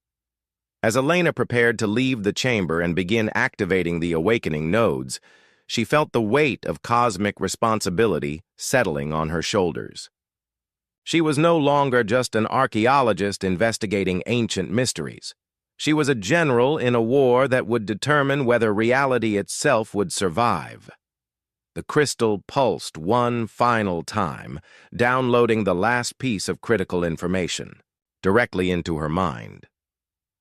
As Elena prepared to leave the chamber and begin activating the awakening nodes, she felt the weight of cosmic responsibility settling on her shoulders. She was no longer just an archaeologist investigating ancient mysteries. She was a general in a war that would determine whether reality itself would survive. The crystal pulsed one final time, downloading the last piece of critical information directly into her mind.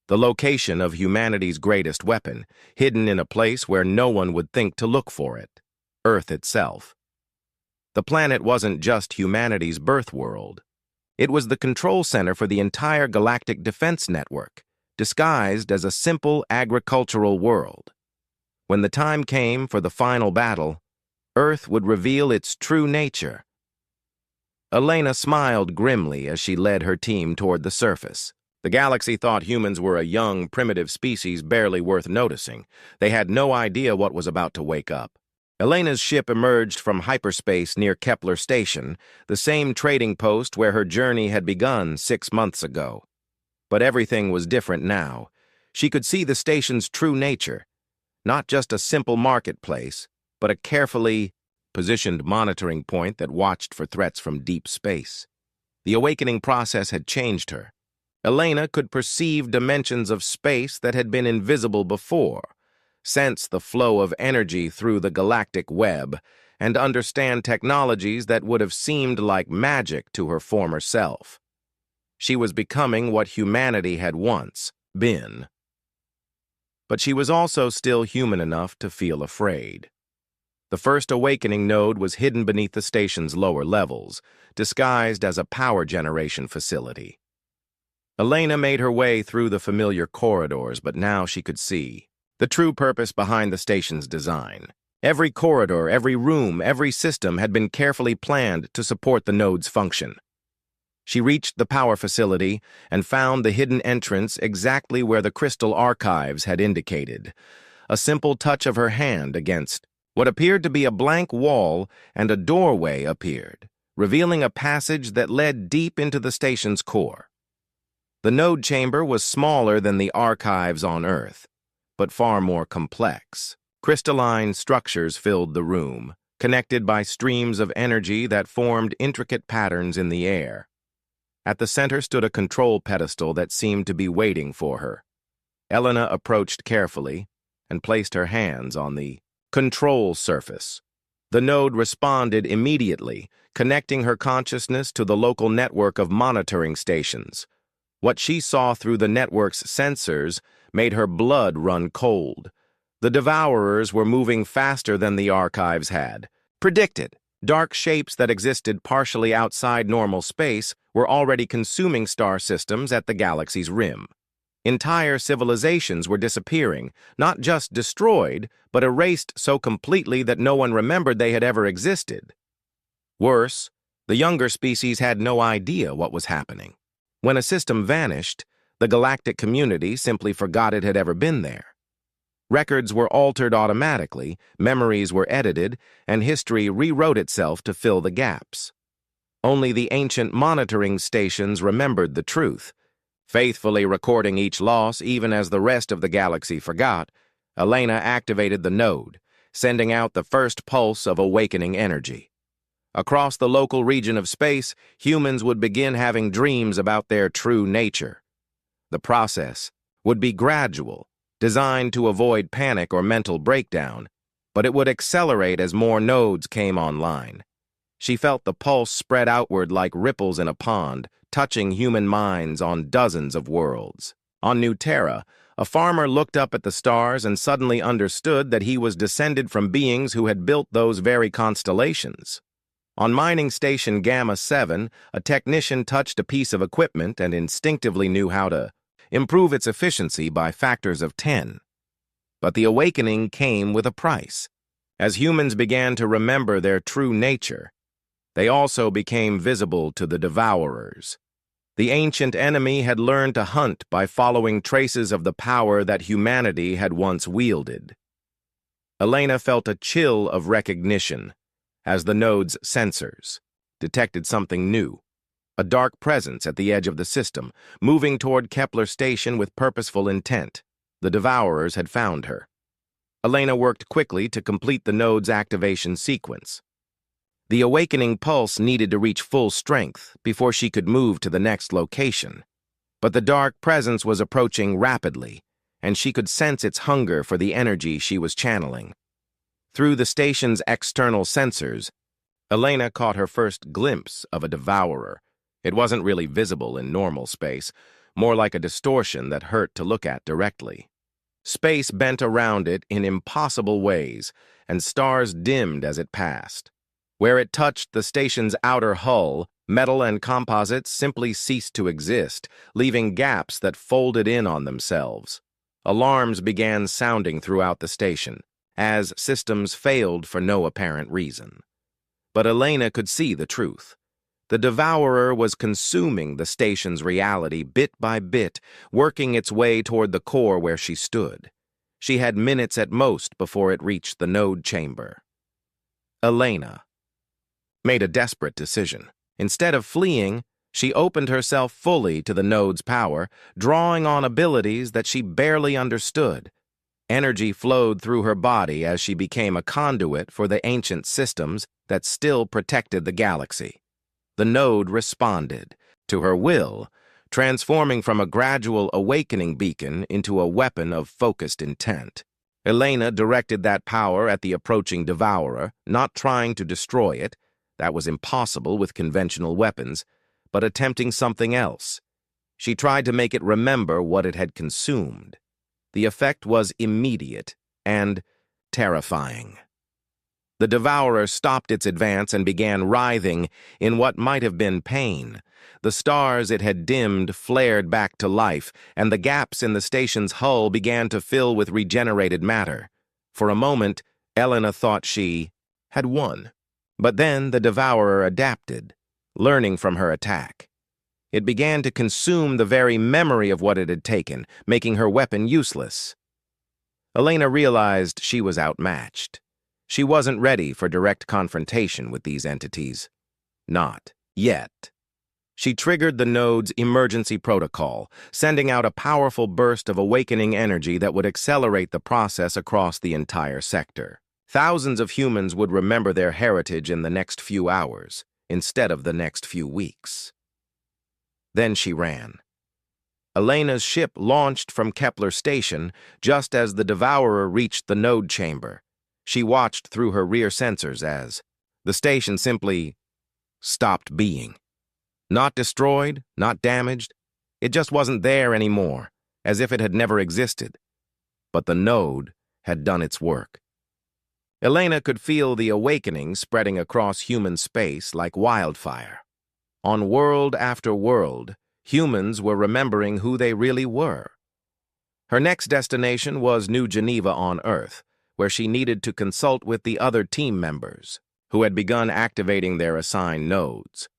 The location of humanity's greatest weapon, hidden in a place where no one would think to look for it, Earth itself. The planet wasn't just humanity's birth world. It was the control center for the entire galactic defense network, disguised as a simple agricultural world. When the time came for the final battle, Earth would reveal its true nature. Elena smiled grimly as she led her team toward the surface. The galaxy thought humans were a young, primitive species barely worth noticing. They had no idea what was about to wake up. Elena's ship emerged from hyperspace near Kepler Station, the same trading post where her journey had begun 6 months ago. But everything was different now. She could see the station's true nature, not just a simple marketplace, but a carefully positioned monitoring point that watched for threats from deep space. The awakening process had changed her. Elena could perceive dimensions of space that had been invisible before, sense the flow of energy through the galactic web, and understand technologies that would have seemed like magic to her former self. She was becoming what humanity had once been. But she was also still human enough to feel afraid. The first awakening node was hidden beneath the station's lower levels, disguised as a power generation facility. Elena made her way through the familiar corridors, but now she could see the true purpose behind the station's design. Every corridor, every room, every system had been carefully planned to support the node's function. She reached the power facility and found the hidden entrance exactly where the crystal archives had indicated. A simple touch of her hand against what appeared to be a blank wall, and a doorway appeared, revealing a passage that led deep into the station's core. The node chamber was smaller than the archives on Earth, but far more complex. Crystalline structures filled the room, connected by streams of energy that formed intricate patterns in the air. At the center stood a control pedestal that seemed to be waiting for her. Elena approached carefully and placed her hands on the control surface. The node responded immediately, connecting her consciousness to the local network of monitoring stations. What she saw through the network's sensors made her blood run cold. The devourers were moving faster than the archives had predicted. Dark shapes that existed partially outside normal space were already consuming star systems at the galaxy's rim. Entire civilizations were disappearing, not just destroyed, but erased so completely that no one remembered they had ever existed. Worse, the younger species had no idea what was happening. When a system vanished, the galactic community simply forgot it had ever been there. Records were altered automatically, memories were edited, and history rewrote itself to fill the gaps. Only the ancient monitoring stations remembered the truth. Faithfully recording each loss, even as the rest of the galaxy forgot, Elena activated the node, sending out the first pulse of awakening energy. Across the local region of space, humans would begin having dreams about their true nature. The process would be gradual, designed to avoid panic or mental breakdown, but it would accelerate as more nodes came online. She felt the pulse spread outward like ripples in a pond, touching human minds on dozens of worlds. On New Terra, a farmer looked up at the stars and suddenly understood that he was descended from beings who had built those very constellations. On mining station Gamma 7, a technician touched a piece of equipment and instinctively knew how to improve its efficiency by factors of 10. But the awakening came with a price. As humans began to remember their true nature, they also became visible to the devourers. The ancient enemy had learned to hunt by following traces of the power that humanity had once wielded. Elena felt a chill of recognition as the node's sensors detected something new, a dark presence at the edge of the system, moving toward Kepler Station with purposeful intent. The devourers had found her. Elena worked quickly to complete the node's activation sequence. The awakening pulse needed to reach full strength before she could move to the next location. But the dark presence was approaching rapidly, and she could sense its hunger for the energy she was channeling. Through the station's external sensors, Elena caught her first glimpse of a devourer. It wasn't really visible in normal space, more like a distortion that hurt to look at directly. Space bent around it in impossible ways, and stars dimmed as it passed. Where it touched the station's outer hull, metal and composites simply ceased to exist, leaving gaps that folded in on themselves. Alarms began sounding throughout the station, as systems failed for no apparent reason. But Elena could see the truth. The devourer was consuming the station's reality bit by bit, working its way toward the core where she stood. She had minutes at most before it reached the node chamber. Elena made a desperate decision. Instead of fleeing, she opened herself fully to the node's power, drawing on abilities that she barely understood. Energy flowed through her body as she became a conduit for the ancient systems that still protected the galaxy. The node responded to her will, transforming from a gradual awakening beacon into a weapon of focused intent. Elena directed that power at the approaching devourer, not trying to destroy it. That was impossible with conventional weapons, but attempting something else. She tried to make it remember what it had consumed. The effect was immediate and terrifying. The devourer stopped its advance and began writhing in what might have been pain. The stars it had dimmed flared back to life, and the gaps in the station's hull began to fill with regenerated matter. For a moment, Elena thought she had won. But then the devourer adapted, learning from her attack. It began to consume the very memory of what it had taken, making her weapon useless. Elena realized she was outmatched. She wasn't ready for direct confrontation with these entities. Not yet. She triggered the node's emergency protocol, sending out a powerful burst of awakening energy that would accelerate the process across the entire sector. Thousands of humans would remember their heritage in the next few hours, instead of the next few weeks. Then she ran. Elena's ship launched from Kepler Station just as the devourer reached the node chamber. She watched through her rear sensors as the station simply stopped being. Not destroyed, not damaged. It just wasn't there anymore, as if it had never existed. But the node had done its work. Elena could feel the awakening spreading across human space like wildfire. On world after world, humans were remembering who they really were. Her next destination was New Geneva on Earth, where she needed to consult with the other team members, who had begun activating their assigned nodes.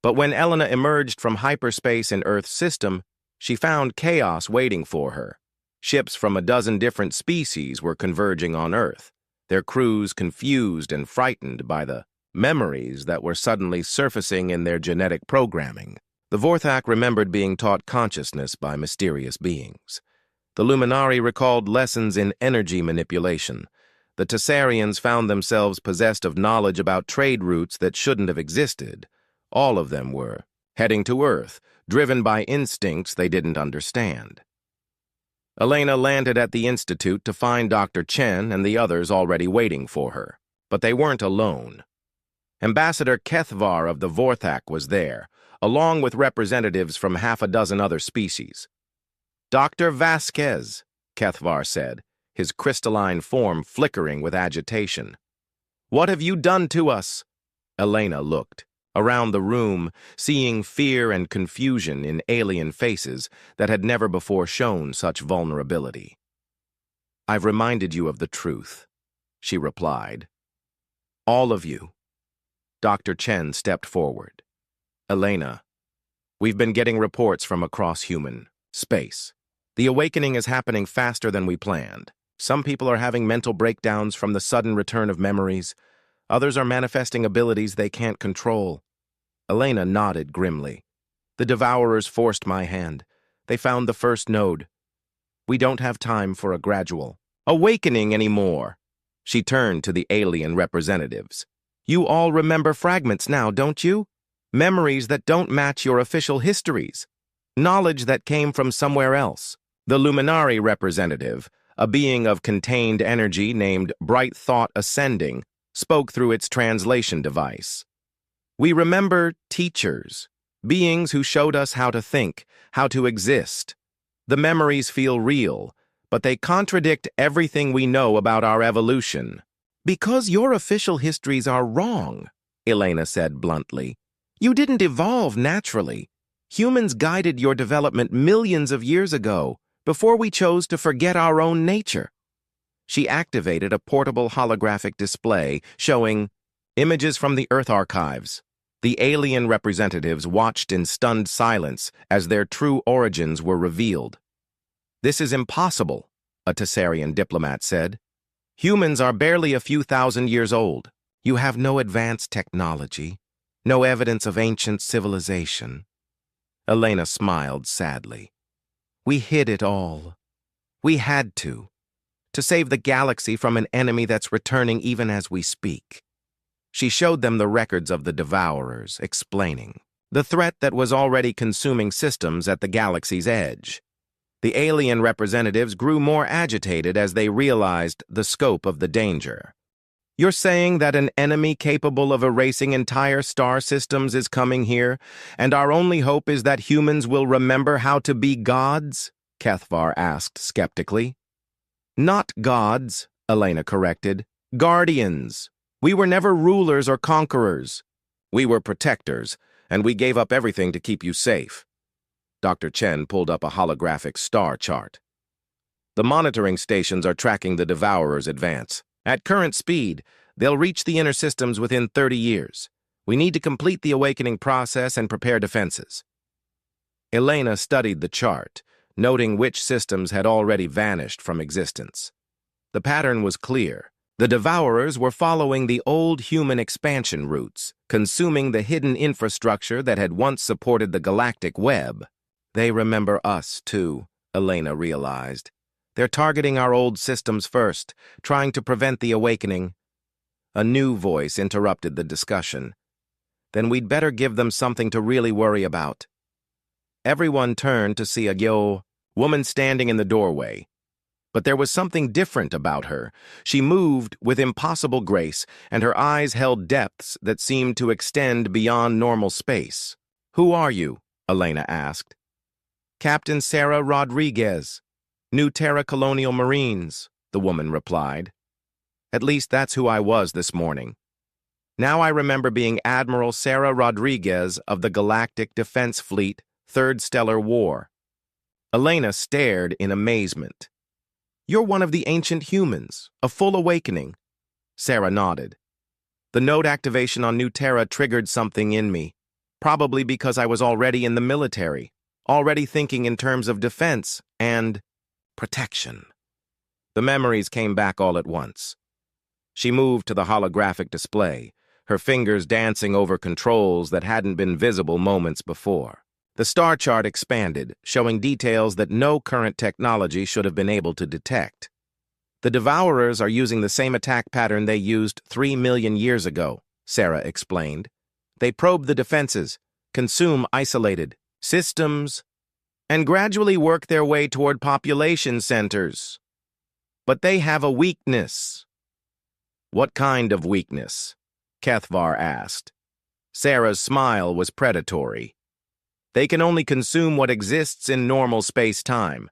But when Elena emerged from hyperspace in Earth's system, she found chaos waiting for her. Ships from a dozen different species were converging on Earth, their crews confused and frightened by the memories that were suddenly surfacing in their genetic programming. The Vorthak remembered being taught consciousness by mysterious beings. The Luminari recalled lessons in energy manipulation. The Tessarians found themselves possessed of knowledge about trade routes that shouldn't have existed. All of them were heading to Earth, driven by instincts they didn't understand. Elena landed at the Institute to find Dr. Chen and the others already waiting for her. But they weren't alone. Ambassador Kethvar of the Vorthak was there, along with representatives from half a dozen other species. "Dr. Vasquez," Kethvar said, his crystalline form flickering with agitation. "What have you done to us?" Elena looked around the room, seeing fear and confusion in alien faces that had never before shown such vulnerability. "I've reminded you of the truth," she replied. "All of you." Dr. Chen stepped forward. "Elena, we've been getting reports from across human space. The awakening is happening faster than we planned. Some people are having mental breakdowns from the sudden return of memories. Others are manifesting abilities they can't control." Elena nodded grimly. "The devourers forced my hand. They found the first node. We don't have time for a gradual awakening anymore." She turned to the alien representatives. "You all remember fragments now, don't you? Memories that don't match your official histories. Knowledge that came from somewhere else." The Luminari representative, a being of contained energy named Bright Thought Ascending, spoke through its translation device. We remember teachers, beings who showed us how to think, how to exist. The memories feel real, but they contradict everything we know about our evolution. Because your official histories are wrong, Elena said bluntly. You didn't evolve naturally. Humans guided your development millions of years ago, before we chose to forget our own nature. She activated a portable holographic display showing images from the Earth archives. The alien representatives watched in stunned silence as their true origins were revealed. This is impossible, a Tessarian diplomat said. Humans are barely a few thousand years old. You have no advanced technology, no evidence of ancient civilization. Elena smiled sadly. We hid it all. We had to save the galaxy from an enemy that's returning even as we speak. She showed them the records of the Devourers, explaining the threat that was already consuming systems at the galaxy's edge. The alien representatives grew more agitated as they realized the scope of the danger. You're saying that an enemy capable of erasing entire star systems is coming here, and our only hope is that humans will remember how to be gods? Kethvar asked skeptically. Not gods, Elena corrected. Guardians. We were never rulers or conquerors. We were protectors, and we gave up everything to keep you safe. Dr. Chen pulled up a holographic star chart. The monitoring stations are tracking the Devourer's advance. At current speed, they'll reach the inner systems within 30 years. We need to complete the awakening process and prepare defenses. Elena studied the chart, noting which systems had already vanished from existence. The pattern was clear. The Devourers were following the old human expansion routes, consuming the hidden infrastructure that had once supported the galactic web. They remember us, too, Elena realized. They're targeting our old systems first, trying to prevent the awakening. A new voice interrupted the discussion. Then we'd better give them something to really worry about. Everyone turned to see a woman standing in the doorway. But there was something different about her. She moved with impossible grace, and her eyes held depths that seemed to extend beyond normal space. Who are you? Elena asked. Captain Sarah Rodriguez, New Terra Colonial Marines, the woman replied. At least that's who I was this morning. Now I remember being Admiral Sarah Rodriguez of the Galactic Defense Fleet, 3rd Stellar War. Elena stared in amazement. You're one of the ancient humans, a full awakening. Sarah nodded. The node activation on New Terra triggered something in me, probably because I was already in the military, already thinking in terms of defense and protection. The memories came back all at once. She moved to the holographic display, her fingers dancing over controls that hadn't been visible moments before. The star chart expanded, showing details that no current technology should have been able to detect. The Devourers are using the same attack pattern they used 3 million years ago, Sarah explained. They probe the defenses, consume isolated systems, and gradually work their way toward population centers. But they have a weakness. What kind of weakness? Kethvar asked. Sarah's smile was predatory. They can only consume what exists in normal space-time.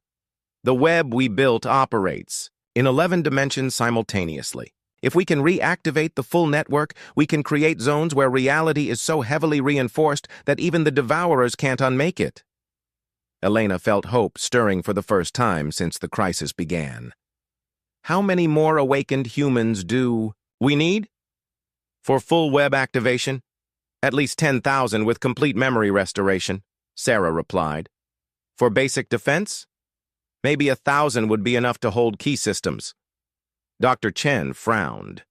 The web we built operates in 11 dimensions simultaneously. If we can reactivate the full network, we can create zones where reality is so heavily reinforced that even the Devourers can't unmake it. Elena felt hope stirring for the first time since the crisis began. How many more awakened humans do we need? For full web activation? At least 10,000 with complete memory restoration, Sarah replied. For basic defense? Maybe 1,000 would be enough to hold key systems. Dr. Chen frowned.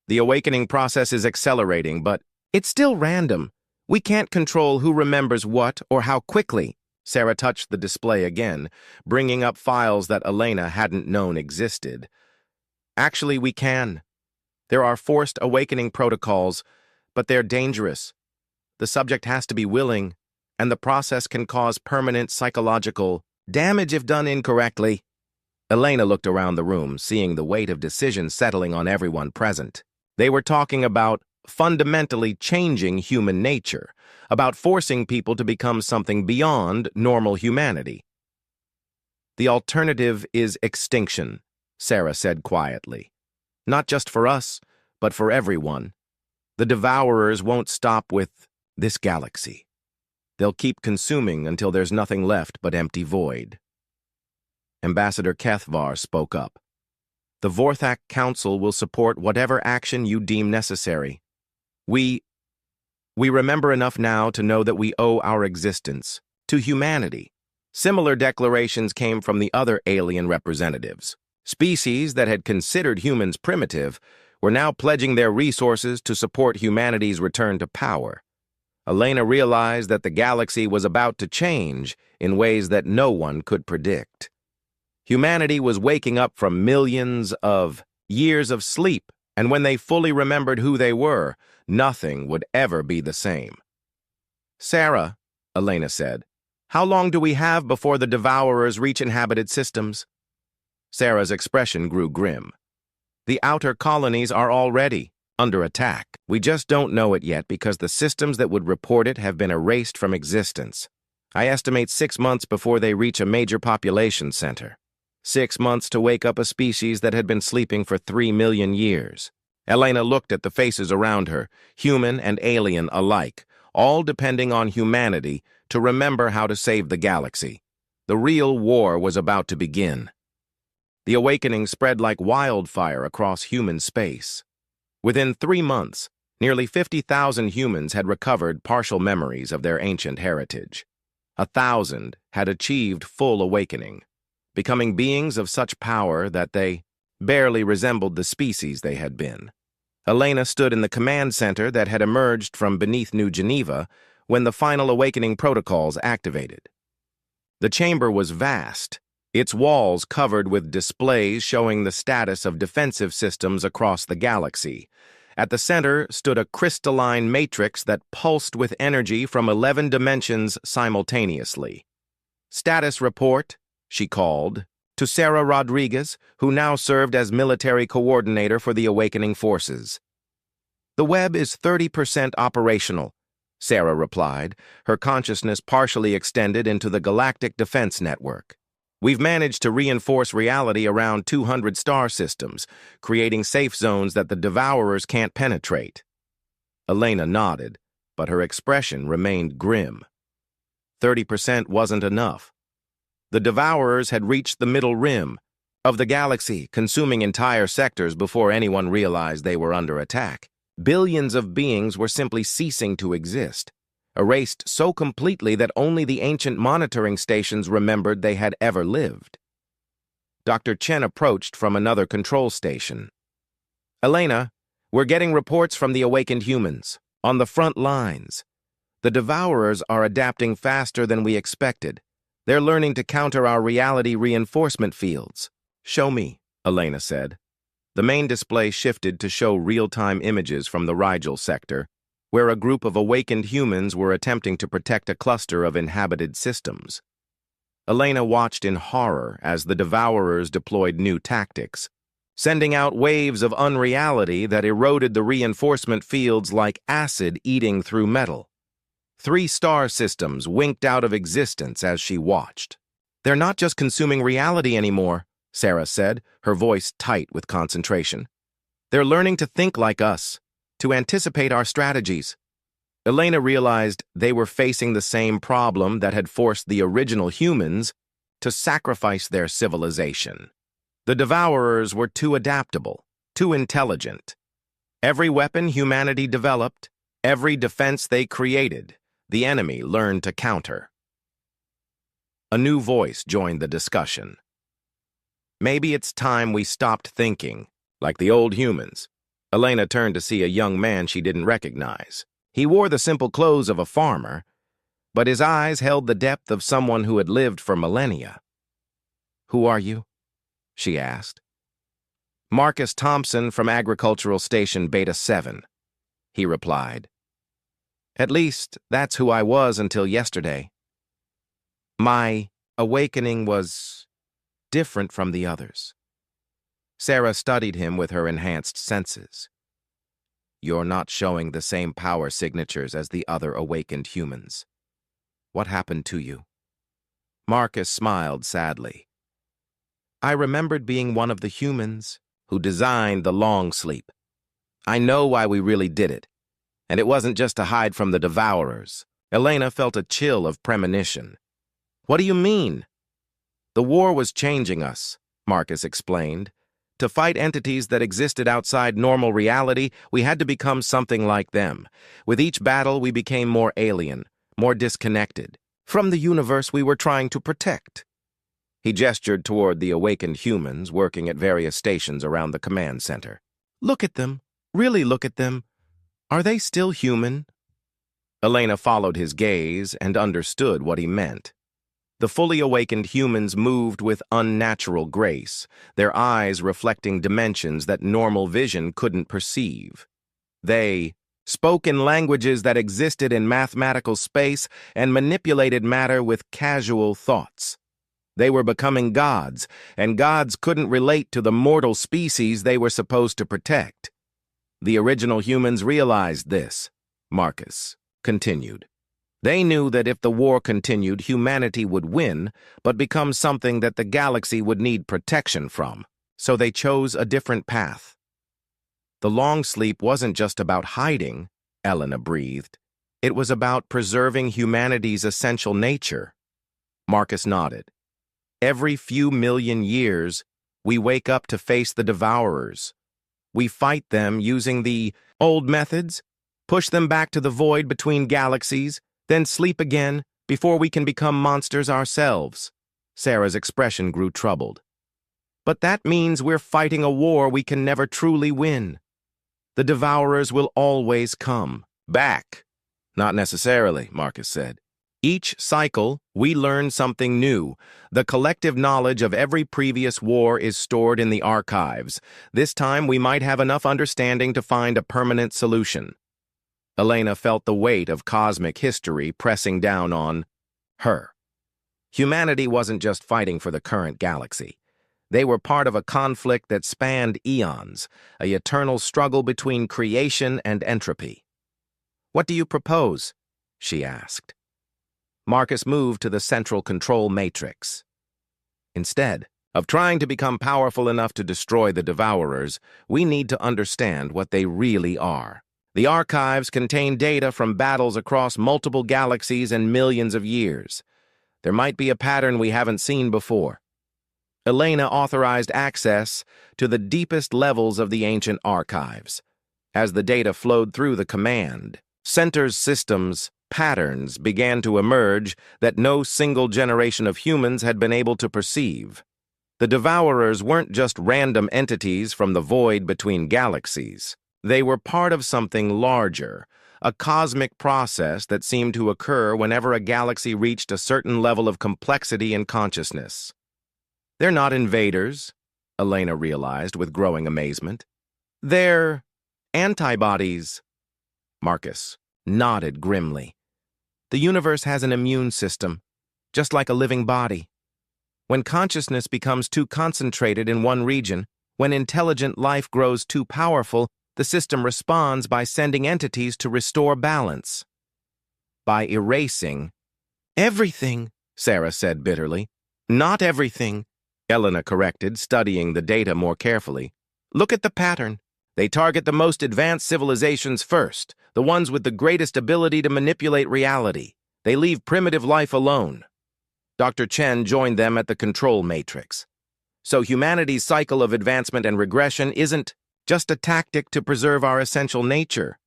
The awakening process is accelerating, but it's still random. We can't control who remembers what or how quickly. Sarah touched the display again, bringing up files that Elena hadn't known existed. Actually, we can. There are forced awakening protocols, but they're dangerous. The subject has to be willing, and the process can cause permanent psychological damage if done incorrectly. Elena looked around the room, seeing the weight of decision settling on everyone present. They were talking about fundamentally changing human nature, about forcing people to become something beyond normal humanity. "The alternative is extinction," Sarah said quietly. "Not just for us, but for everyone. The devourers won't stop with this galaxy. They'll keep consuming until there's nothing left but empty void." Ambassador Kethvar spoke up. "The Vorthak Council will support whatever action you deem necessary. We remember enough now to know that we owe our existence to humanity." Similar declarations came from the other alien representatives. Species that had considered humans primitive were now pledging their resources to support humanity's return to power. Elena realized that the galaxy was about to change in ways that no one could predict. Humanity was waking up from millions of years of sleep, and when they fully remembered who they were, nothing would ever be the same. "Sarah," Elena said, "how long do we have before the devourers reach inhabited systems?" Sarah's expression grew grim. "The outer colonies are already under attack. We just don't know it yet because the systems that would report it have been erased from existence. I estimate 6 months before they reach a major population center. 6 months to wake up a species that had been sleeping for 3 million years. Elena looked at the faces around her, human and alien alike, all depending on humanity to remember how to save the galaxy. The real war was about to begin. The awakening spread like wildfire across human space. Within 3 months, nearly 50,000 humans had recovered partial memories of their ancient heritage. 1,000 had achieved full awakening, becoming beings of such power that they barely resembled the species they had been. Elena stood in the command center that had emerged from beneath New Geneva when the final awakening protocols activated. The chamber was vast, its walls covered with displays showing the status of defensive systems across the galaxy. At the center stood a crystalline matrix that pulsed with energy from 11 dimensions simultaneously. "Status report," she called, to Sarah Rodriguez, who now served as military coordinator for the awakening forces. "The web is 30% operational," Sarah replied, her consciousness partially extended into the Galactic Defense Network. "We've managed to reinforce reality around 200 star systems, creating safe zones that the devourers can't penetrate." Elena nodded, but her expression remained grim. 30% wasn't enough. The devourers had reached the middle rim of the galaxy, consuming entire sectors before anyone realized they were under attack. Billions of beings were simply ceasing to exist, erased so completely that only the ancient monitoring stations remembered they had ever lived. Dr. Chen approached from another control station. "Elena, we're getting reports from the awakened humans, on the front lines. The devourers are adapting faster than we expected. They're learning to counter our reality reinforcement fields." "Show me," Elena said. The main display shifted to show real-time images from the Rigel sector, where a group of awakened humans were attempting to protect a cluster of inhabited systems. Elena watched in horror as the devourers deployed new tactics, sending out waves of unreality that eroded the reinforcement fields like acid eating through metal. 3 star systems winked out of existence as she watched. "They're not just consuming reality anymore," Sarah said, her voice tight with concentration. "They're learning to think like us, to anticipate our strategies." Elena realized they were facing the same problem that had forced the original humans to sacrifice their civilization. The devourers were too adaptable, too intelligent. Every weapon humanity developed, every defense they created, the enemy learned to counter. A new voice joined the discussion. "Maybe it's time we stopped thinking, like the old humans." Elena turned to see a young man she didn't recognize. He wore the simple clothes of a farmer, but his eyes held the depth of someone who had lived for millennia. "Who are you?" she asked. "Marcus Thompson from Agricultural Station Beta 7, he replied. "At least, that's who I was until yesterday. My awakening was different from the others. Sarah studied him with her enhanced senses. You're not showing the same power signatures as the other awakened humans. What happened to you? Marcus smiled sadly. I remembered being one of the humans who designed the long sleep. I know why we really did it, and it wasn't just to hide from the devourers. Elena felt a chill of premonition. What do you mean? The war was changing us, Marcus explained. To fight entities that existed outside normal reality, we had to become something like them. With each battle, we became more alien, more disconnected from the universe we were trying to protect. He gestured toward the awakened humans working at various stations around the command center. Look at them. Really look at them. Are they still human? Elena followed his gaze and understood what he meant. The fully awakened humans moved with unnatural grace, their eyes reflecting dimensions that normal vision couldn't perceive. They spoke in languages that existed in mathematical space and manipulated matter with casual thoughts. They were becoming gods, and gods couldn't relate to the mortal species they were supposed to protect. The original humans realized this, Marcus continued. They knew that if the war continued, humanity would win, but become something that the galaxy would need protection from. So they chose a different path. The long sleep wasn't just about hiding, Elena breathed. It was about preserving humanity's essential nature. Marcus nodded. Every few million years, we wake up to face the devourers. We fight them using the old methods, push them back to the void between galaxies, then sleep again before we can become monsters ourselves. Sarah's expression grew troubled. But that means we're fighting a war we can never truly win. The devourers will always come back. Not necessarily, Marcus said. Each cycle, we learn something new. The collective knowledge of every previous war is stored in the archives. This time, we might have enough understanding to find a permanent solution. Elena felt the weight of cosmic history pressing down on her. Humanity wasn't just fighting for the current galaxy. They were part of a conflict that spanned eons, an eternal struggle between creation and entropy. What do you propose? She asked. Marcus moved to the central control matrix. Instead of trying to become powerful enough to destroy the devourers, we need to understand what they really are. The archives contain data from battles across multiple galaxies and millions of years. There might be a pattern we haven't seen before. Elena authorized access to the deepest levels of the ancient archives. As the data flowed through the command center's systems, patterns began to emerge that no single generation of humans had been able to perceive. The devourers weren't just random entities from the void between galaxies. They were part of something larger, a cosmic process that seemed to occur whenever a galaxy reached a certain level of complexity and consciousness. They're not invaders, Elena realized with growing amazement. They're antibodies. Marcus nodded grimly. The universe has an immune system, just like a living body. When consciousness becomes too concentrated in one region, when intelligent life grows too powerful, the system responds by sending entities to restore balance. By erasing everything, Sarah said bitterly. Not everything, Elena corrected, studying the data more carefully. Look at the pattern. They target the most advanced civilizations first, the ones with the greatest ability to manipulate reality. They leave primitive life alone. Dr. Chen joined them at the control matrix. So humanity's cycle of advancement and regression isn't just a tactic to preserve our essential nature.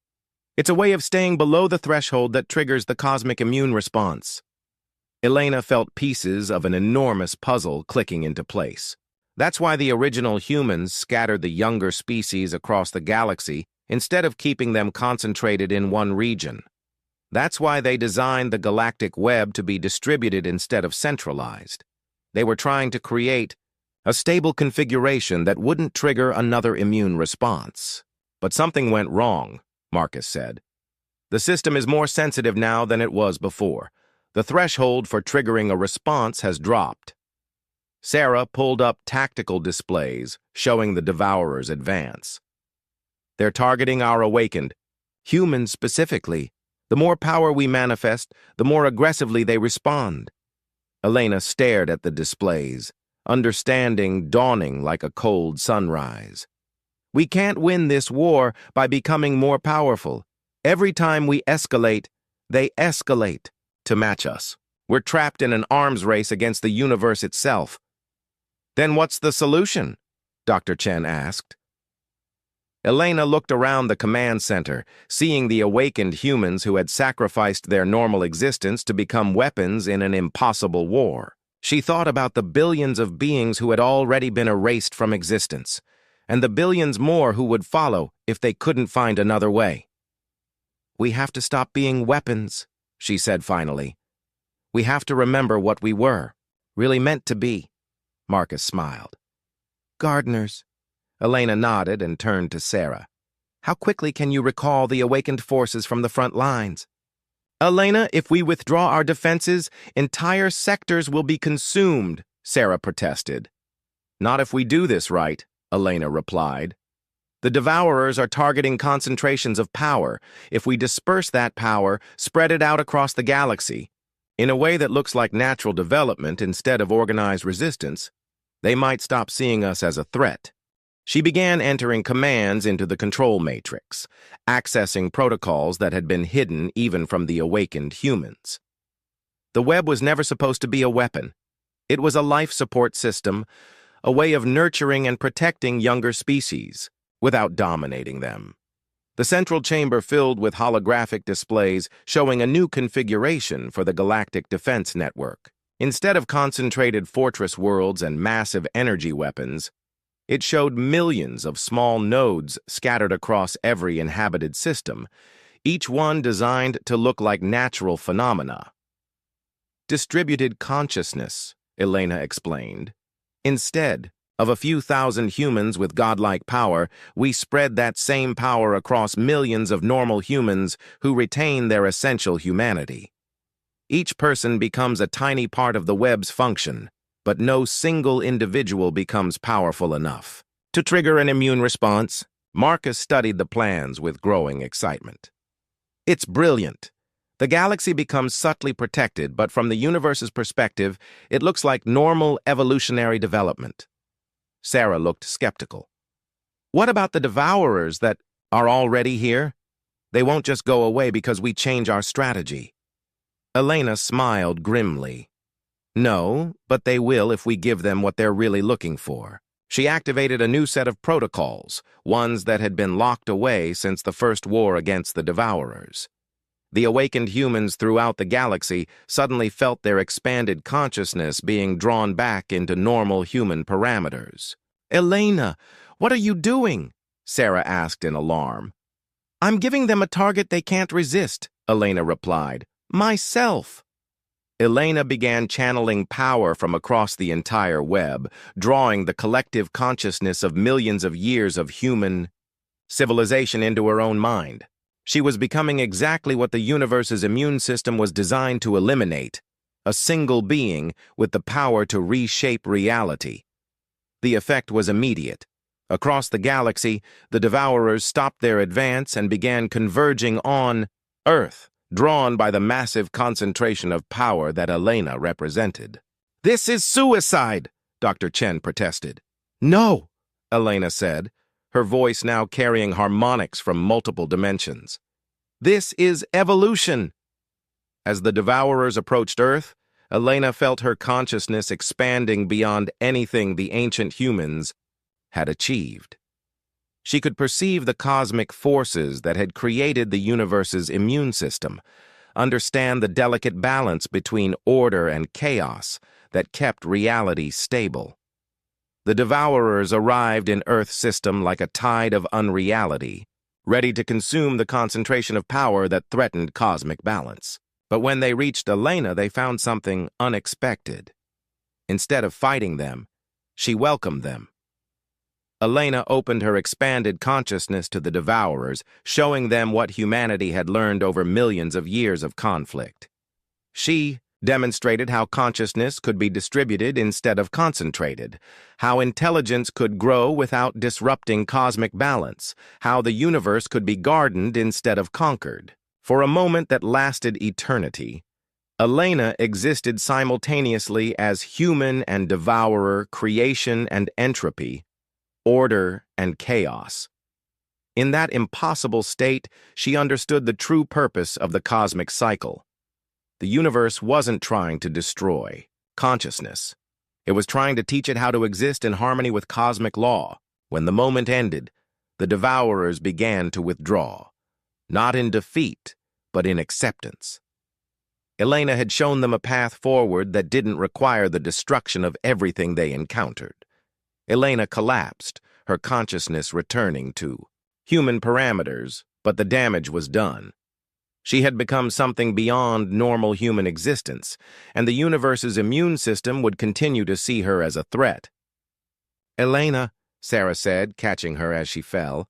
It's a way of staying below the threshold that triggers the cosmic immune response. Elena felt pieces of an enormous puzzle clicking into place. That's why the original humans scattered the younger species across the galaxy instead of keeping them concentrated in one region. That's why they designed the galactic web to be distributed instead of centralized. They were trying to create a stable configuration that wouldn't trigger another immune response. But something went wrong, Marcus said. The system is more sensitive now than it was before. The threshold for triggering a response has dropped. Sarah pulled up tactical displays showing the Devourers' advance. They're targeting our awakened, humans specifically. The more power we manifest, the more aggressively they respond. Elena stared at the displays, understanding dawning like a cold sunrise. We can't win this war by becoming more powerful. Every time we escalate, they escalate to match us. We're trapped in an arms race against the universe itself. Then what's the solution? Dr. Chen asked. Elena looked around the command center, seeing the awakened humans who had sacrificed their normal existence to become weapons in an impossible war. She thought about the billions of beings who had already been erased from existence, and the billions more who would follow if they couldn't find another way. We have to stop being weapons, she said finally. We have to remember what we were, really meant to be. Marcus smiled. Gardeners. Elena nodded and turned to Sarah. How quickly can you recall the awakened forces from the front lines? Elena, if we withdraw our defenses, entire sectors will be consumed, Sarah protested. Not if we do this right, Elena replied. The Devourers are targeting concentrations of power. If we disperse that power, spread it out across the galaxy, in a way that looks like natural development instead of organized resistance, they might stop seeing us as a threat. She began entering commands into the control matrix, accessing protocols that had been hidden even from the awakened humans. The web was never supposed to be a weapon. It was a life support system, a way of nurturing and protecting younger species, without dominating them. The central chamber filled with holographic displays showing a new configuration for the Galactic Defense Network. Instead of concentrated fortress worlds and massive energy weapons, it showed millions of small nodes scattered across every inhabited system, each one designed to look like natural phenomena. Distributed consciousness, Elena explained. Instead of a few thousand humans with godlike power, we spread that same power across millions of normal humans who retain their essential humanity. Each person becomes a tiny part of the web's function, but no single individual becomes powerful enough to trigger an immune response. Marcus studied the plans with growing excitement. It's brilliant. The galaxy becomes subtly protected, but from the universe's perspective, it looks like normal evolutionary development. Sarah looked skeptical. What about the Devourers that are already here? They won't just go away because we change our strategy. Elena smiled grimly. No, but they will if we give them what they're really looking for. She activated a new set of protocols, ones that had been locked away since the first war against the Devourers. The awakened humans throughout the galaxy suddenly felt their expanded consciousness being drawn back into normal human parameters. Elena, what are you doing? Sarah asked in alarm. I'm giving them a target they can't resist, Elena replied. Myself. Elena began channeling power from across the entire web, drawing the collective consciousness of millions of years of human civilization into her own mind. She was becoming exactly what the universe's immune system was designed to eliminate, a single being with the power to reshape reality. The effect was immediate. Across the galaxy, the Devourers stopped their advance and began converging on Earth, drawn by the massive concentration of power that Elena represented. This is suicide, Dr. Chen protested. No, Elena said, her voice now carrying harmonics from multiple dimensions. This is evolution. As the Devourers approached Earth, Elena felt her consciousness expanding beyond anything the ancient humans had achieved. She could perceive the cosmic forces that had created the universe's immune system, understand the delicate balance between order and chaos that kept reality stable. The Devourers arrived in Earth's system like a tide of unreality, ready to consume the concentration of power that threatened cosmic balance. But when they reached Elena, they found something unexpected. Instead of fighting them, she welcomed them. Elena opened her expanded consciousness to the Devourers, showing them what humanity had learned over millions of years of conflict. She demonstrated how consciousness could be distributed instead of concentrated, how intelligence could grow without disrupting cosmic balance, how the universe could be gardened instead of conquered. For a moment that lasted eternity, Elena existed simultaneously as human and devourer, creation and entropy, order and chaos. In that impossible state, she understood the true purpose of the cosmic cycle. The universe wasn't trying to destroy consciousness. It was trying to teach it how to exist in harmony with cosmic law. When the moment ended, the devourers began to withdraw, not in defeat, but in acceptance. Elena had shown them a path forward that didn't require the destruction of everything they encountered. Elena collapsed, her consciousness returning to human parameters, but the damage was done. She had become something beyond normal human existence, and the universe's immune system would continue to see her as a threat. "Elena," Sarah said, catching her as she fell.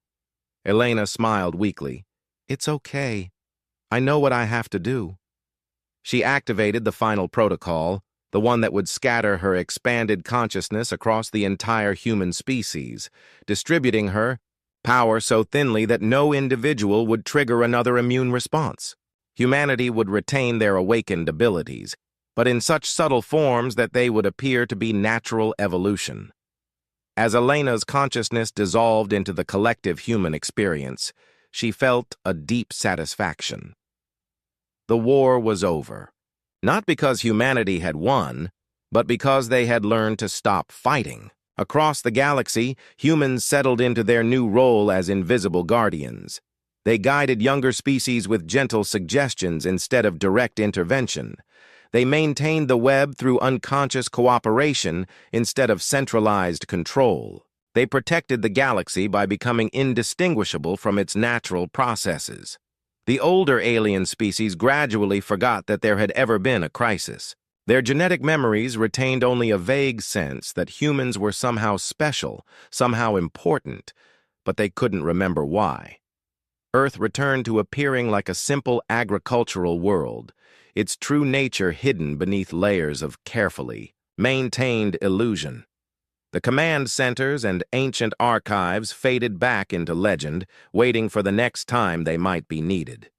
Elena smiled weakly. "It's okay. I know what I have to do." She activated the final protocol, the one that would scatter her expanded consciousness across the entire human species, distributing her power so thinly that no individual would trigger another immune response. Humanity would retain their awakened abilities, but in such subtle forms that they would appear to be natural evolution. As Elena's consciousness dissolved into the collective human experience, she felt a deep satisfaction. The war was over, not because humanity had won, but because they had learned to stop fighting. Across the galaxy, humans settled into their new role as invisible guardians. They guided younger species with gentle suggestions instead of direct intervention. They maintained the web through unconscious cooperation instead of centralized control. They protected the galaxy by becoming indistinguishable from its natural processes. The older alien species gradually forgot that there had ever been a crisis. Their genetic memories retained only a vague sense that humans were somehow special, somehow important, but they couldn't remember why. Earth returned to appearing like a simple agricultural world, its true nature hidden beneath layers of carefully maintained illusion. The command centers and ancient archives faded back into legend, waiting for the next time they might be needed.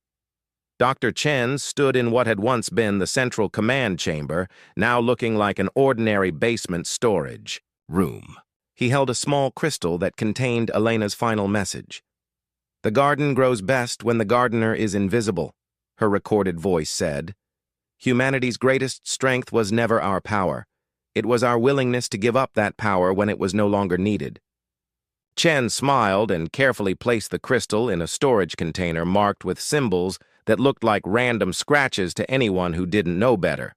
Dr. Chen stood in what had once been the central command chamber, now looking like an ordinary basement storage room. He held a small crystal that contained Elena's final message. "The garden grows best when the gardener is invisible," her recorded voice said. "Humanity's greatest strength was never our power. It was our willingness to give up that power when it was no longer needed." Chen smiled and carefully placed the crystal in a storage container marked with symbols that looked like random scratches to anyone who didn't know better.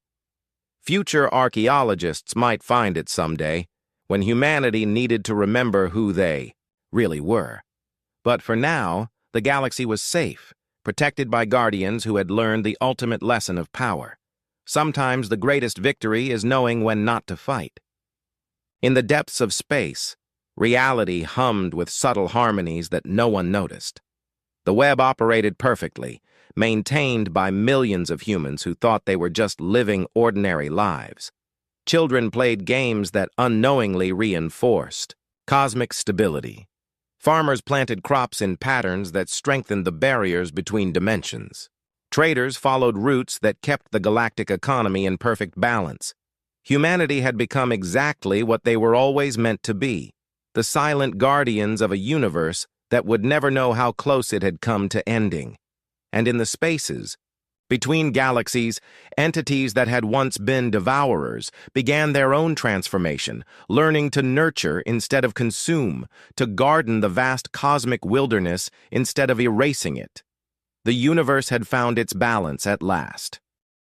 Future archaeologists might find it someday, when humanity needed to remember who they really were. But for now, the galaxy was safe, protected by guardians who had learned the ultimate lesson of power. Sometimes the greatest victory is knowing when not to fight. In the depths of space, reality hummed with subtle harmonies that no one noticed. The web operated perfectly, maintained by millions of humans who thought they were just living ordinary lives. Children played games that unknowingly reinforced cosmic stability. Farmers planted crops in patterns that strengthened the barriers between dimensions. Traders followed routes that kept the galactic economy in perfect balance. Humanity had become exactly what they were always meant to be, the silent guardians of a universe that would never know how close it had come to ending. And in the spaces between galaxies, entities that had once been devourers began their own transformation, learning to nurture instead of consume, to garden the vast cosmic wilderness instead of erasing it. The universe had found its balance at last.